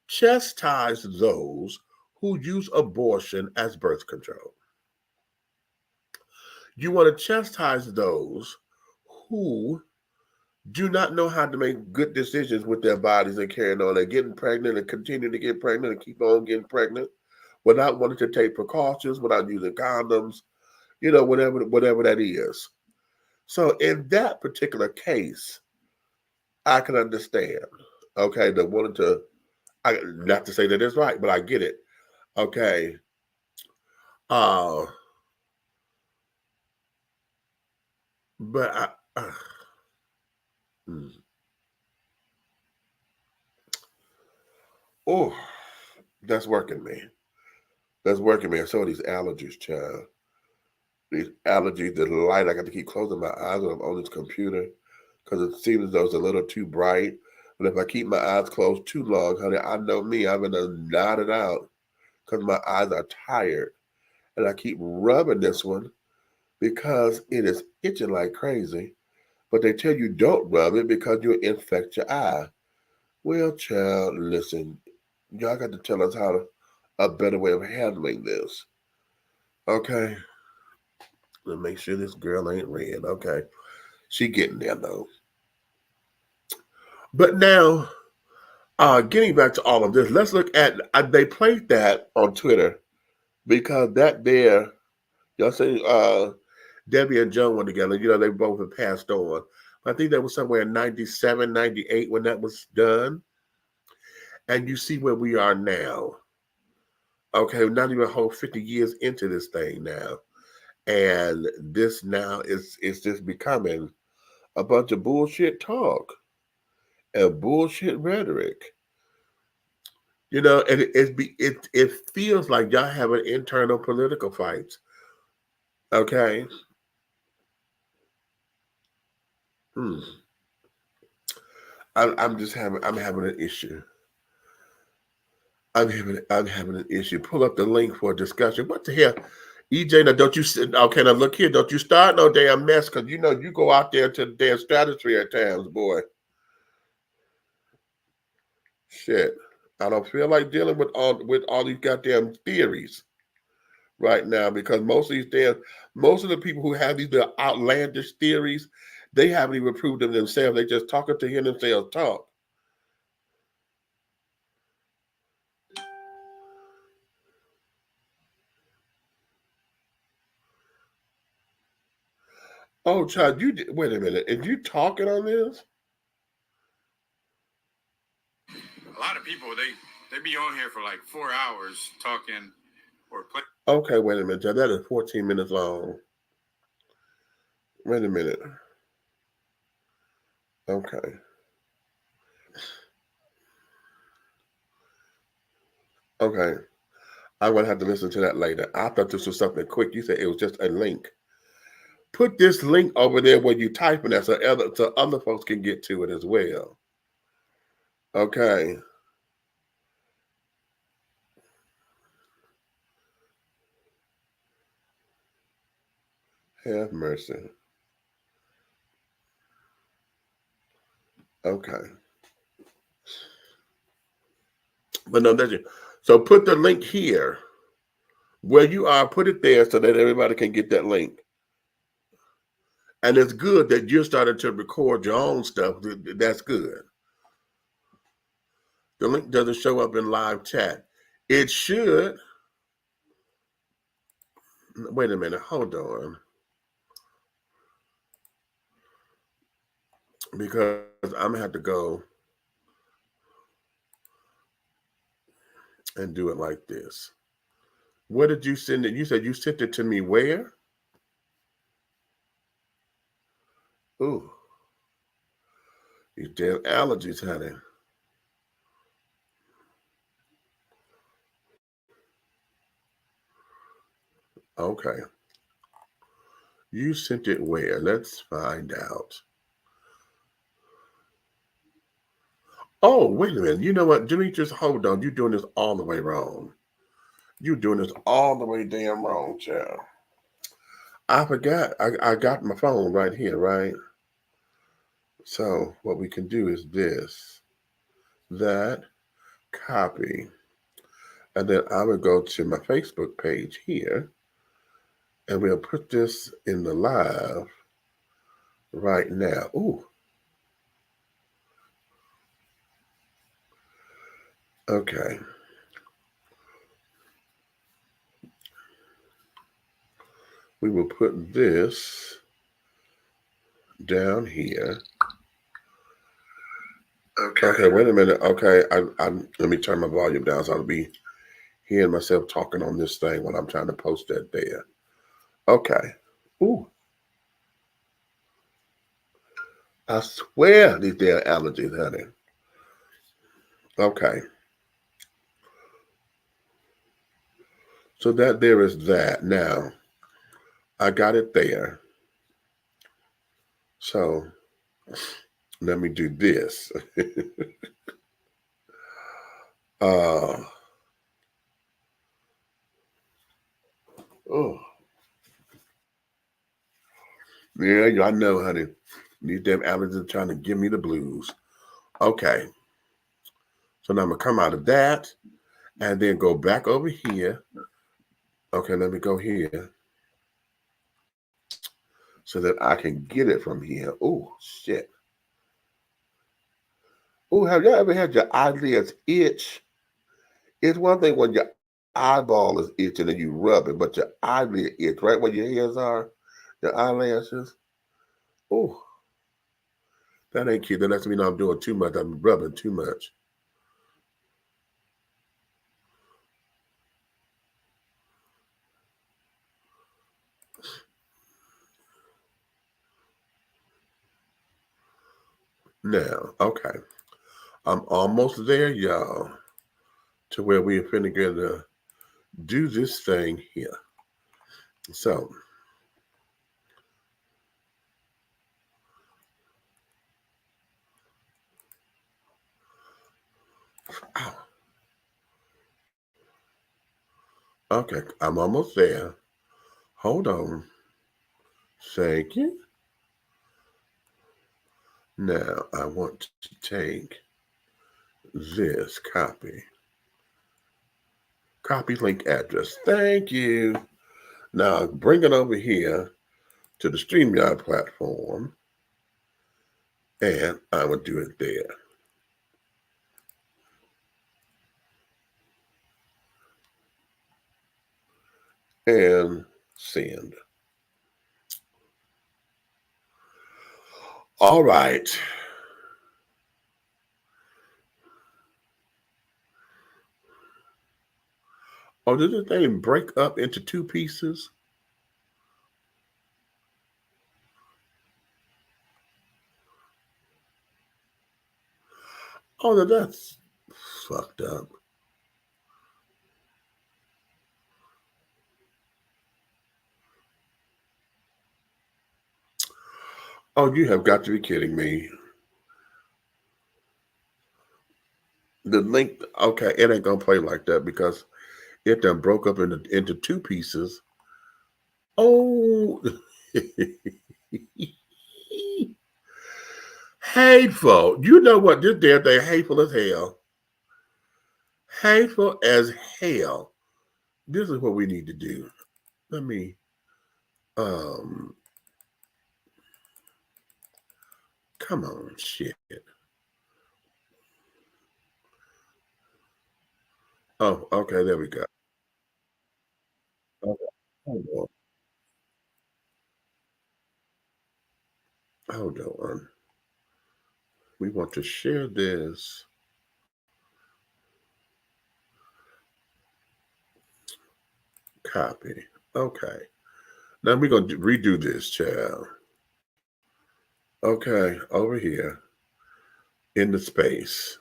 chastise those who use abortion as birth control. You want to chastise those who do not know how to make good decisions with their bodies and carrying on. They're getting pregnant and continue to get pregnant and keep on getting pregnant without wanting to take precautions, without using condoms, whatever that is. So in that particular case, I can understand, okay, the wanting to, not to say that it's right, but I get it, okay. But oh, that's working me. That's working me. I saw these allergies, child. These allergies, the light, I got to keep closing my eyes when I'm on this computer because it seems as though it's a little too bright. But if I keep my eyes closed too long, honey, I know me, I'm going to nod it out because my eyes are tired. And I keep rubbing this one because it is itching like crazy. But they tell you don't rub it because you'll infect your eye. Well, child, listen, Y'all got to tell us a better way of handling this. Okay. Let's make sure this girl ain't red. Okay. She getting there though. But now, getting back to all of this, let's look at, they played that on Twitter because that there, y'all say Debbie and Joan were together. You know, they both have passed on. I think that was somewhere in 97, 98 when that was done. And you see where we are now. Okay, not even a whole 50 years into this thing now. And this now is just becoming a bunch of bullshit talk and bullshit rhetoric. You know, and it feels like y'all having internal political fights. Okay. I'm having an issue. I'm having an issue. Pull up the link for a discussion. What the hell? EJ, now don't you okay, now look here, don't you start no damn mess, because you know you go out there to the damn stratosphere at times, boy. Shit. I don't feel like dealing with all these goddamn theories right now, because most of the people who have these outlandish theories, they haven't even proved them themselves. They just talking to hear themselves talk. Oh, child, wait a minute. Are you talking on this? A lot of people, they be on here for like 4 hours talking or playing. Okay, wait a minute, child. That is 14 minutes long. Wait a minute. Okay. Okay. I'm going to have to listen to that later. I thought this was something quick. You said it was just a link. Put this link over there where you typing that so other folks can get to it as well. Okay. Have mercy. Okay. But no, that's it. So put the link here where you are. Put it there so that everybody can get that link. And it's good that you're starting to record your own stuff. That's good. The link doesn't show up in live chat. It should. Wait a minute. Hold on. Because I'm going to have to go and do it like this. Where did you send it? You said you sent it to me where? Ooh. These damn allergies, honey. Okay. You sent it where? Let's find out. Oh, wait a minute. You know what? Demetrius, hold on. You're doing this all the way wrong. You're doing this all the way damn wrong, child. I forgot. I got my phone right here, right? So what we can do is this, that, copy, and then I will go to my Facebook page here, and we'll put this in the live right now. Ooh. Okay. We will put this down here. Okay, wait a minute. Okay, let me turn my volume down so I'll be hearing myself talking on this thing when I'm trying to post that there. Okay. Ooh. I swear these damn allergies, honey. Okay. So that there is that. Now, I got it there. So let me do this. Oh. Yeah, I know, honey. These damn allergies are trying to give me the blues. Okay. So now I'm going to come out of that and then go back over here. Okay, let me go here so that I can get it from here. Oh, shit. Oh, have y'all ever had your eyelids itch? It's one thing when your eyeball is itching and you rub it, but your eyelid itch, right where your hairs are, your eyelashes. Oh, that ain't cute. That lets me know I'm doing too much. I'm rubbing too much. Now, okay. I'm almost there, y'all, to where we're finna get to do this thing here. So, okay, I'm almost there. Hold on. Thank you. Now, I want to take this copy link address. Thank you. Now, bring it over here to the StreamYard platform, and I will do it there. And send. All right. Oh, did the thing break up into two pieces? Oh, that's fucked up. Oh, you have got to be kidding me. The link, okay, it ain't gonna play like that because it done broke up into two pieces. Oh, hateful. You know what? This damn thing hateful as hell. Hateful as hell. This is what we need to do. Let me, come on, shit. Oh, okay, there we go. Okay, hold on. Hold on. We want to share this. Copy. Okay. Now we're going to redo this, child. Okay, over here in the space.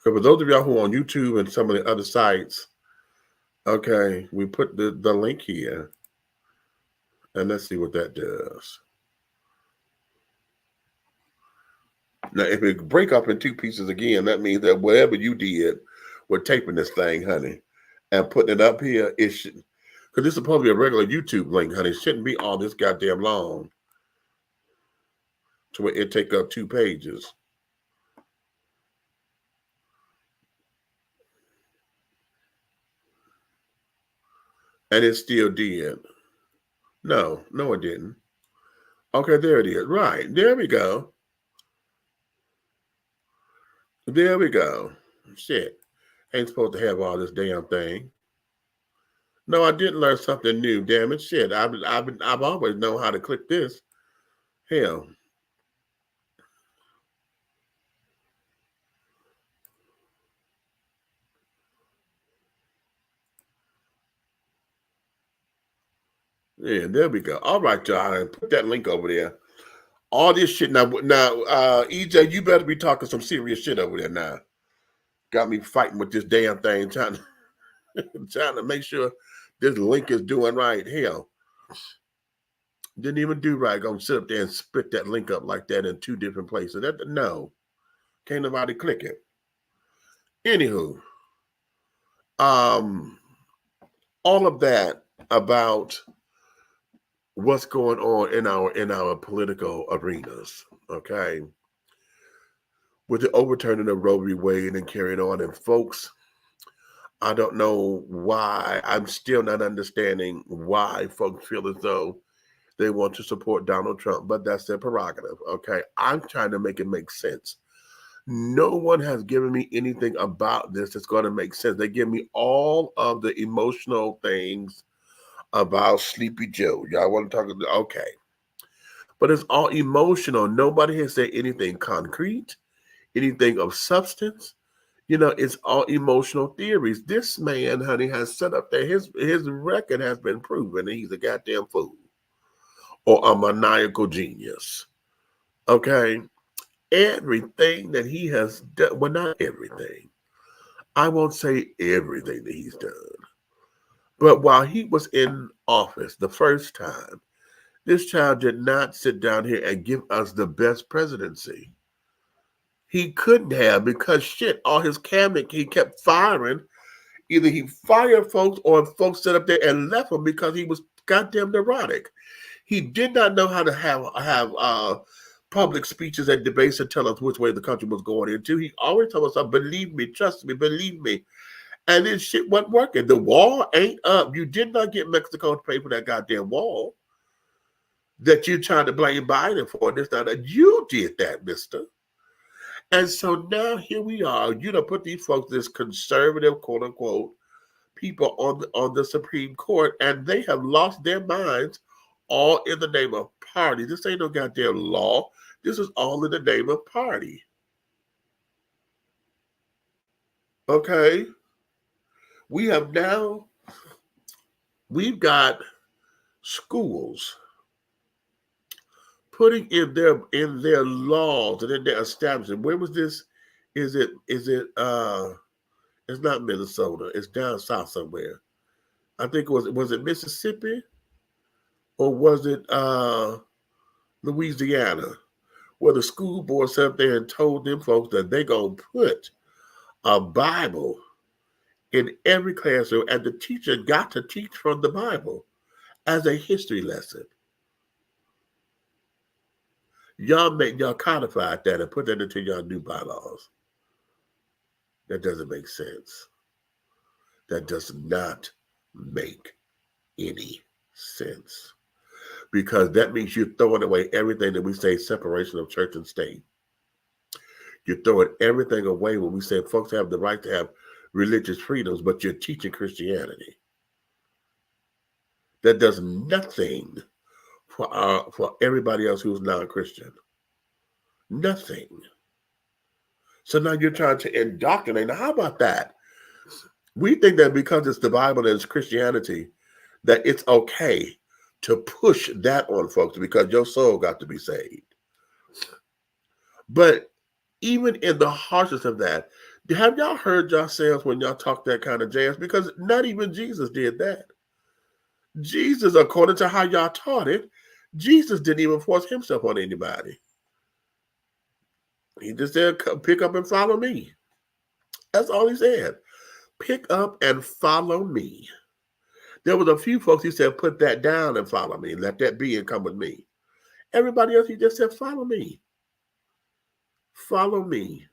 So for those of y'all who are on YouTube and some of the other sites, okay, we put the link here. And let's see what that does. Now, if it break up in two pieces again, that means that whatever you did, we're taping this thing, honey, and putting it up here. It should, because this is supposed to be a regular YouTube link, honey. It shouldn't be all this goddamn long to where it take up 2 pages. And it still did. No, it didn't. Okay, there it is. Right, there we go. There we go. Shit. Ain't supposed to have all this damn thing. No, I didn't learn something new. Damn it, shit. I've always known how to click this. Hell. Yeah, there we go. All right, y'all. Put that link over there. All this shit now. EJ, you better be talking some serious shit over there now. Got me fighting with this damn thing, trying to make sure this link is doing right. Hell, didn't even do right. Gonna sit up there and split that link up like that in 2 different places. No, can't nobody click it. Anywho, all of that about what's going on in our political arenas. Okay, with the overturning of Roe v. Wade and carrying on. And folks, I don't know why. I'm still not understanding why folks feel as though they want to support Donald Trump, but that's their prerogative, okay? I'm trying to make it make sense. No one has given me anything about this that's going to make sense. They give me all of the emotional things about Sleepy Joe. Y'all want to talk about, okay. But it's all emotional. Nobody has said anything concrete, anything of substance. You know, it's all emotional theories. This man, honey, has set up there. His record has been proven that he's a goddamn fool or a maniacal genius. Okay? Everything that he has done, well, not everything. I won't say everything that he's done. But while he was in office the first time, this child did not sit down here and give us the best presidency. He couldn't have, because shit, all his cabinet, he kept firing. Either he fired folks or folks sat up there and left him because he was goddamn neurotic. He did not know how to have public speeches and debates and tell us which way the country was going into. He always told us, believe me, trust me, believe me. And then shit wasn't working. The wall ain't up. You did not get Mexico to pay for that goddamn wall that you're trying to blame Biden for. This, that. You did that, mister. And so now here we are. You done put these folks, this conservative, quote unquote, people on the Supreme Court, and they have lost their minds all in the name of party. This ain't no goddamn law. This is all in the name of party. Okay? We've got schools putting in their laws and in their establishment. Where was this? Is it it's not Minnesota, it's down south somewhere. I think was it Mississippi or was it Louisiana, where the school board sat up there and told them folks that they're gonna put a Bible in every classroom, and the teacher got to teach from the Bible as a history lesson. Y'all codified that and put that into your new bylaws. That doesn't make sense. That does not make any sense. Because that means you're throwing away everything that we say separation of church and state. You're throwing everything away when we say folks have the right to have religious freedoms, but you're teaching Christianity. That does nothing for everybody else who's non-Christian. Nothing. So now you're trying to indoctrinate. Now, how about that? We think that because it's the Bible and it's Christianity, that it's okay to push that on folks because your soul got to be saved. But even in the harshness of that, have y'all heard yourselves when y'all talk that kind of jazz? Because not even Jesus did that. Jesus, according to how y'all taught it, Jesus didn't even force himself on anybody. He just said, pick up and follow me. That's all he said. Pick up and follow me. There was a few folks he said, put that down and follow me. Let that be and come with me. Everybody else, he just said, follow me. Follow me.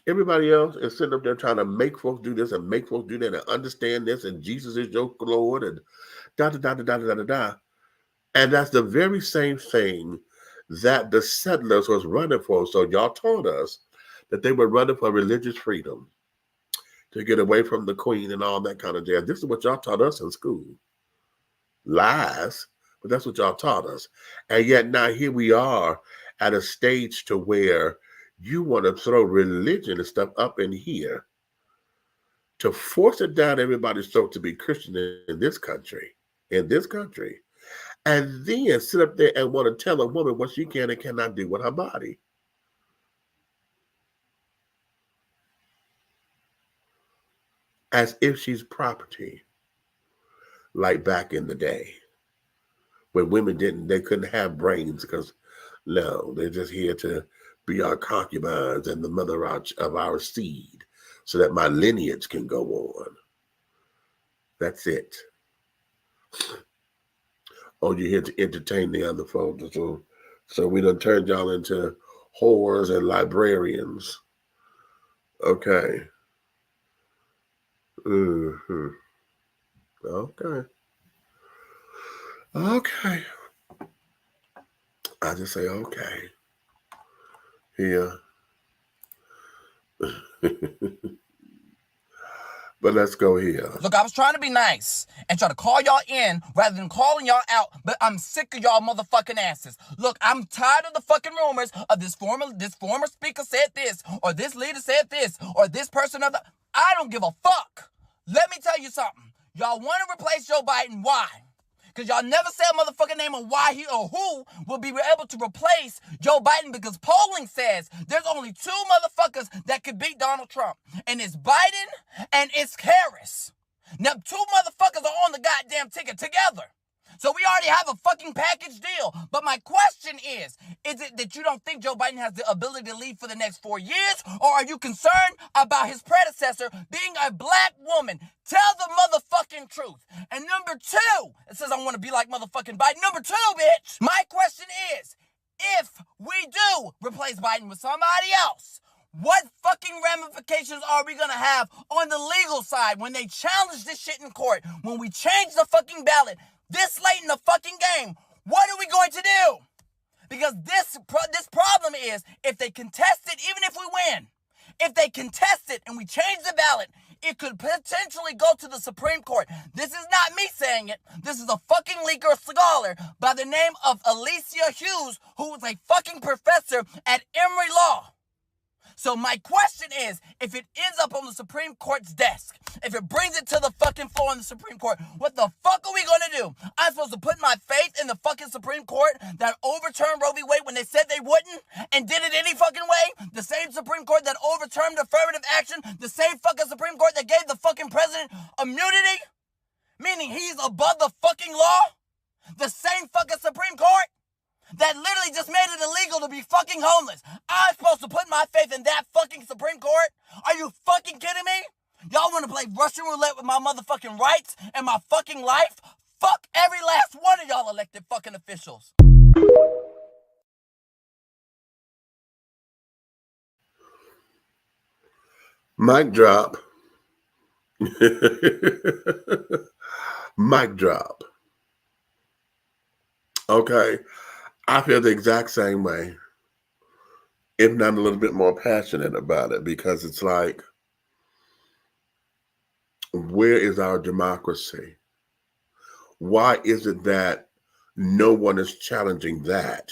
Everybody else is sitting up there trying to make folks do this and make folks do that and understand this and Jesus is your Lord and da-da-da-da-da-da-da-da. And that's the very same thing that the settlers was running for. So y'all taught us that they were running for religious freedom to get away from the queen and all that kind of jazz. This is what y'all taught us in school. Lies, but that's what y'all taught us. And yet now here we are at a stage to where you want to throw religion and stuff up in here to force it down everybody's throat to be Christian in this country. And then sit up there and want to tell a woman what she can and cannot do with her body. As if she's property, like back in the day when women they couldn't have brains because no, they're just here to be our concubines and the mother of our seed so that my lineage can go on. That's it. Oh, you're here to entertain the other folks. So So we done turned y'all into whores and librarians. Okay. Mm-hmm. Okay. Okay. I just say okay. Yeah. But let's go here. Look, I was trying to be nice and try to call y'all in rather than calling y'all out, but I'm sick of y'all motherfucking asses. Look, I'm tired of the fucking rumors of this former speaker said this, or this leader said this, or this person of the... I don't give a fuck. Let me tell you something. Y'all want to replace Joe Biden. Why? Because y'all never say a motherfucking name of why he or who will be able to replace Joe Biden, because polling says there's only two motherfuckers that could beat Donald Trump. And it's Biden and it's Harris. Now, two motherfuckers are on the goddamn ticket together. So we already have a fucking package deal. But my question is it that you don't think Joe Biden has the ability to lead for the next 4 years? Or are you concerned about his predecessor being a black woman? Tell the motherfucking truth. And number two, it says I want to be like motherfucking Biden. Number two, bitch, my question is, if we do replace Biden with somebody else, what fucking ramifications are we going to have on the legal side when they challenge this shit in court? When we change the fucking ballot this late in the fucking game, what are we going to do? Because this problem is, if they contest it, even if we win, if they contest it and we change the ballot, it could potentially go to the Supreme Court. This is not me saying it. This is a fucking leaker scholar by the name of Alicia Hughes, who was a fucking professor at Emory Law. So my question is, if it ends up on the Supreme Court's desk, if it brings it to the fucking floor in the Supreme Court, what the fuck are we gonna do? I'm supposed to put my faith in the fucking Supreme Court that overturned Roe v. Wade when they said they wouldn't and did it any fucking way? The same Supreme Court that overturned affirmative action? The same fucking Supreme Court that gave the fucking president immunity? Meaning he's above the fucking law? The same fucking Supreme Court that literally just made it illegal to be fucking homeless. I'm supposed to put my faith in that fucking Supreme Court? Are you fucking kidding me? Y'all want to play Russian roulette with my motherfucking rights and my fucking life? Fuck every last one of y'all elected fucking officials. Mic drop. Mic drop. Okay. I feel the exact same way, if not a little bit more passionate about it, because it's like, where is our democracy? Why is it that no one is challenging that?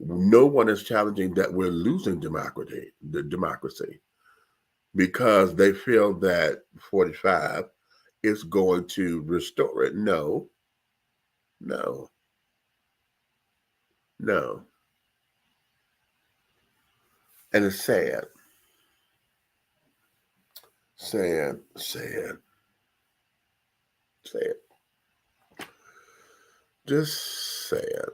No one is challenging that we're losing democracy, because they feel that 45 is going to restore it. No. And it's sad. Just sad.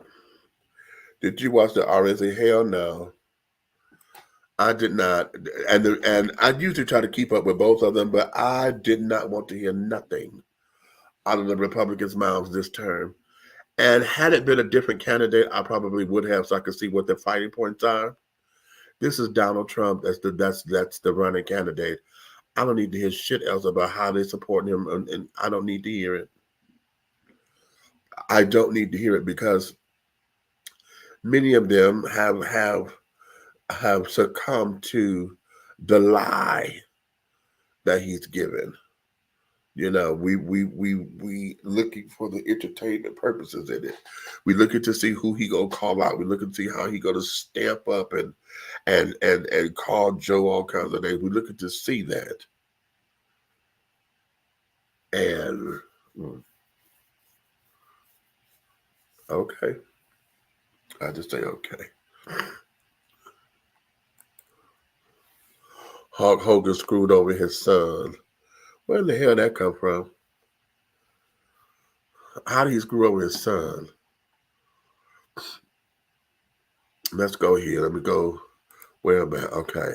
Did you watch the RNC? Hell no. I did not. And I usually try to keep up with both of them, but I did not want to hear nothing out of the Republicans' mouths this term. And had it been a different candidate, I probably would have, so I could see what their fighting points are. This is Donald Trump. That's the running candidate. I don't need to hear shit else about how they support him, and I don't need to hear it. I don't need to hear it, because many of them have succumbed to the lie that he's given. You know, we looking for the entertainment purposes in it. We looking to see who he gonna call out. We looking to see how he gonna stamp up and call Joe all kinds of names. We looking to see that. And okay, I just say okay. Hulk Hogan screwed over his son. Where in the hell did that come from? How did he screw over his son? Let's go here. Let me go. Where am I? Okay.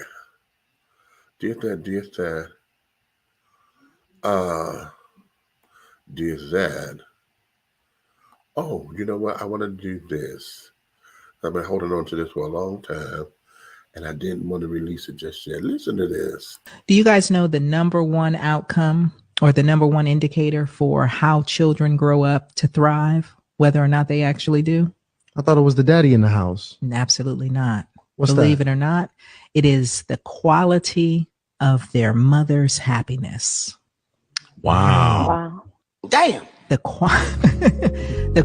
Did that. Oh, you know what? I want to do this. I've been holding on to this for a long time, and I didn't want to release it just yet. Listen to this. Do you guys know the number one outcome or the number one indicator for how children grow up to thrive, whether or not they actually do? I thought it was the daddy in the house. Absolutely not. What's Believe that? it or not, it is the quality of their mother's happiness. Wow. Damn. The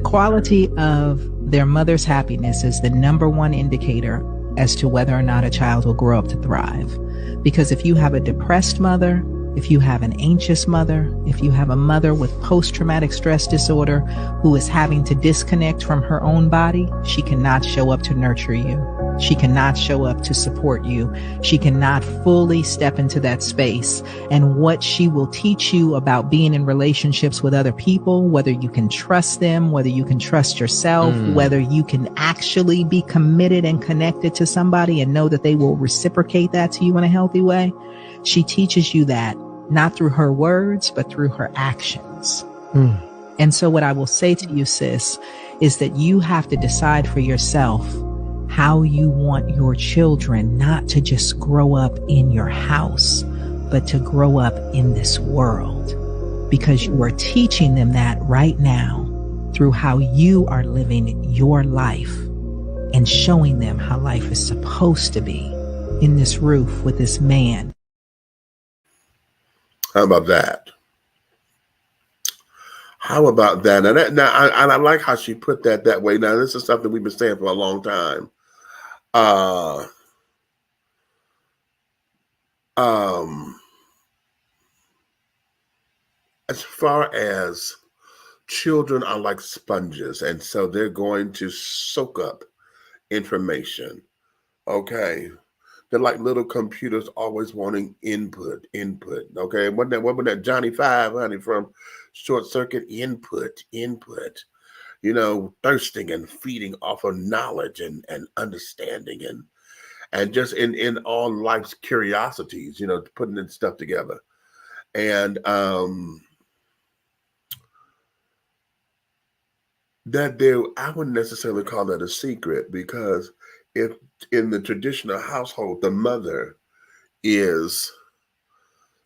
quality of their mother's happiness is the number one indicator as to whether or not a child will grow up to thrive. Because if you have a depressed mother, if you have an anxious mother, if you have a mother with post-traumatic stress disorder who is having to disconnect from her own body, she cannot show up to nurture you. She cannot show up to support you. She cannot fully step into that space. And what she will teach you about being in relationships with other people, whether you can trust them, whether you can trust yourself, whether you can actually be committed and connected to somebody and know that they will reciprocate that to you in a healthy way. She teaches you that not through her words, but through her actions. And so what I will say to you, sis, is that you have to decide for yourself how you want your children not to just grow up in your house, but to grow up in this world, because you are teaching them that right now through how you are living your life and showing them how life is supposed to be in this roof with this man. How about that? How about that? I like how she put that way. Now, this is something we've been saying for a long time. As far as children are like sponges, and so they're going to soak up information. Okay. They're like little computers always wanting input. Okay. What was that Johnny Five, honey, from Short Circuit? Input. You know, thirsting and feeding off of knowledge and understanding and just in all life's curiosities, you know, putting this stuff together. And I wouldn't necessarily call that a secret, because if in the traditional household, the mother is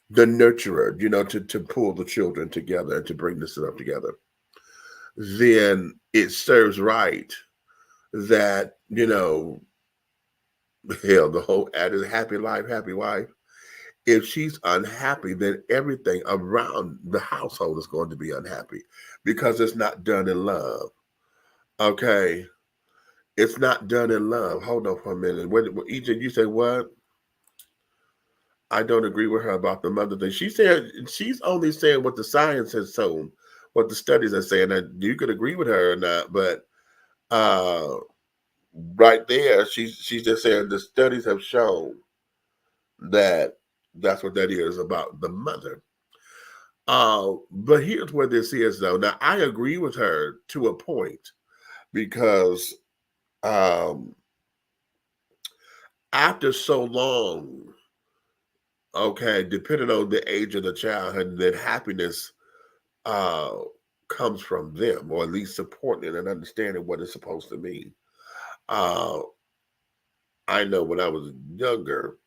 the nurturer, you know, to pull the children together and to bring this stuff together, then it serves right that, you know, hell, the whole adage, happy life, happy wife. If she's unhappy, then everything around the household is going to be unhappy, because it's not done in love. Okay. It's not done in love. Hold on for a minute. EJ, you say what? I don't agree with her about the mother thing. She said she's only saying what the science has shown, what the studies are saying. And you could agree with her or not, but right there, she's just saying the studies have shown that that's what that is about the mother. But here's where this is, though. Now, I agree with her to a point, because after so long, okay, depending on the age of the child, and that happiness comes from them, or at least supporting and understanding what it's supposed to mean. I know when I was younger,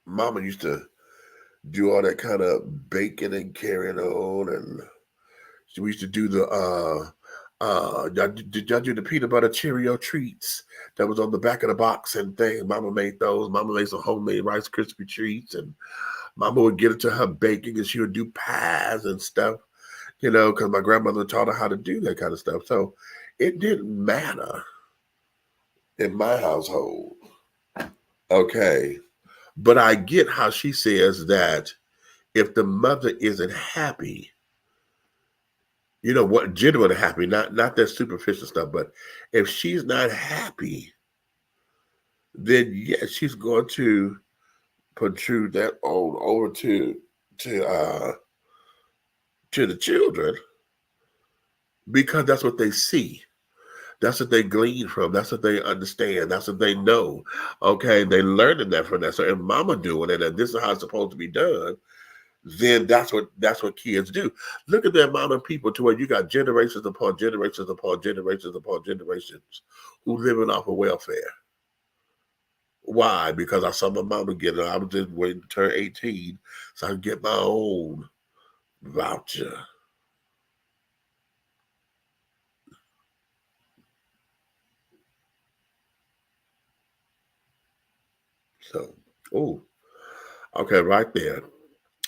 Mama used to do all that kind of baking and carrying on, and we used to do the did y'all do the peanut butter Cheerio treats that was on the back of the box and things? Mama made those. Mama made some homemade Rice Krispie treats, and Mama would get into her baking, and she would do pies and stuff, you know, because my grandmother taught her how to do that kind of stuff. So it didn't matter in my household. Okay. But I get how she says that if the mother isn't happy, you know what, genuinely happy, not that superficial stuff, but if she's not happy, then yes, she's going to protrude that over to the children, because that's what they see. That's what they glean from. That's what they understand. That's what they know. Okay, they learning that from that. So if Mama doing it, and this is how it's supposed to be done, then that's what kids do. Look at the amount of people to where you got generations upon generations upon generations upon generations who living off of welfare. Why? Because I saw my mama get it. I was just waiting to turn 18 so I could get my own voucher. So, oh, okay, right there.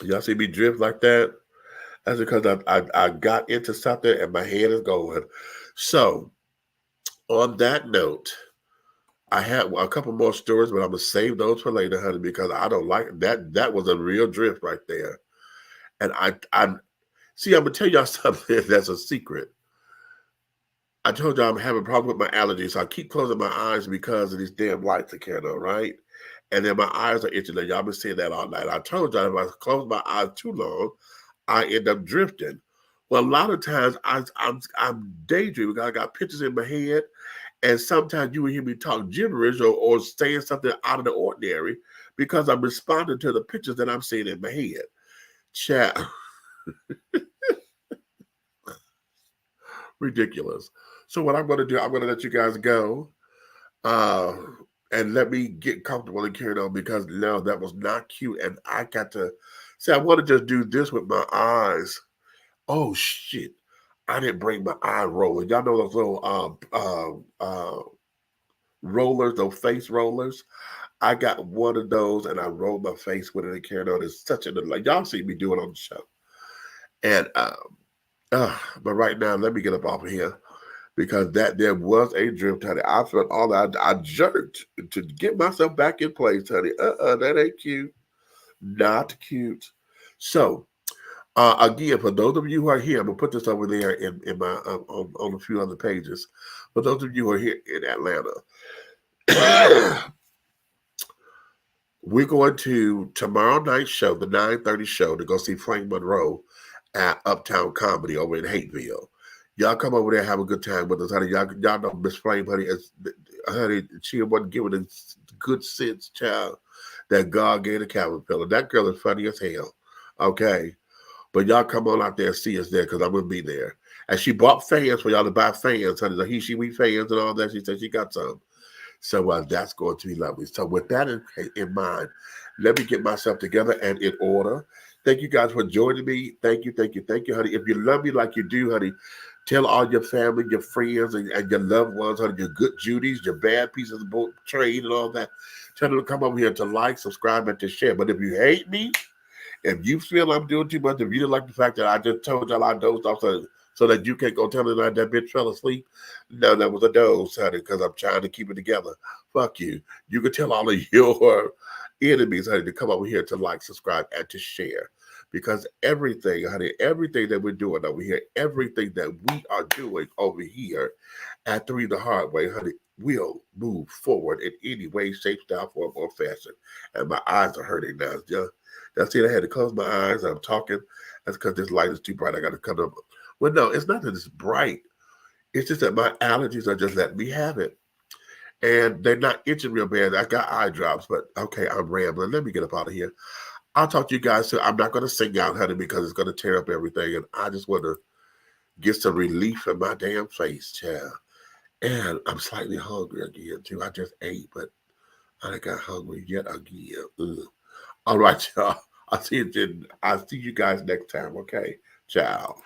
Y'all see me drift like that? That's because I got into something and my head is going. So, on that note, I had a couple more stories, but I'm gonna save those for later, honey, because I don't like that. That was a real drift right there. And I see. I'm gonna tell y'all something that's a secret. I told you I'm having a problem with my allergies, so I keep closing my eyes because of these damn lights I can't on, right? And then my eyes are itching. And y'all been saying that all night. I told y'all if I close my eyes too long, I end up drifting. Well, a lot of times I'm daydreaming because I got pictures in my head, and sometimes you will hear me talk gibberish or saying something out of the ordinary because I'm responding to the pictures that I'm seeing in my head. Chat. Ridiculous. So what I'm going to do, I'm going to let you guys go and let me get comfortable and carry on because no, that was not cute. And I got to say, I want to just do this with my eyes. Oh, shit. I didn't bring my eye roller. Y'all know those little rollers, those face rollers? I got one of those and I rolled my face with it and carried on. It's such a, like, y'all see me do it on the show. And, but right now, let me get up off of here because there was a drift, honey. I felt all that. I jerked to get myself back in place, honey. That ain't cute. Not cute. So, again, for those of you who are here, I'm gonna put this over there in my on a few other pages. For those of you who are here in Atlanta, we're going to tomorrow night's show, the 9:30 show, to go see Frank Monroe at Uptown Comedy over in Hateville. Y'all come over there, have a good time with us, honey. Y'all know Miss Flame, honey. Honey, she wasn't giving a good sense, child, that God gave a caterpillar. That girl is funny as hell. Okay. But y'all come on out there and see us there because I'm going to be there. And she bought fans for y'all to buy fans, honey. The he, she, we fans and all that. She said she got some. So that's going to be lovely. So with that in mind, let me get myself together and in order. Thank you guys for joining me. Thank you, honey. If you love me like you do, honey, tell all your family, your friends, and your loved ones, honey, your good Judies, your bad pieces of trade and all that. Tell them to come over here to like, subscribe, and to share. But if you hate me, if you feel I'm doing too much, if you don't like the fact that I just told y'all I dozed off so that you can't go tell me that bitch fell asleep, no, that was a doze, honey, because I'm trying to keep it together. Fuck you. You can tell all of your enemies, honey, to come over here to like, subscribe, and to share. Because everything, honey, everything that we're doing over here, everything that we are doing over here at Three the Hard Way, honey, will move forward in any way, shape, style, form, or fashion. And my eyes are hurting now. That's it. I had to close my eyes. I'm talking. That's because this light is too bright. I got to cut up. Well, no, it's not that it's bright. It's just that my allergies are just letting me have it. And they're not itching real bad. I got eye drops, but okay, I'm rambling. Let me get up out of here. I'll talk to you guys soon. I'm not going to sing out, honey, because it's going to tear up everything. And I just want to get some relief in my damn face, child. And I'm slightly hungry again, too. I just ate, but I got hungry yet again. Ugh. All right, y'all. I'll see you guys next time, okay? Ciao.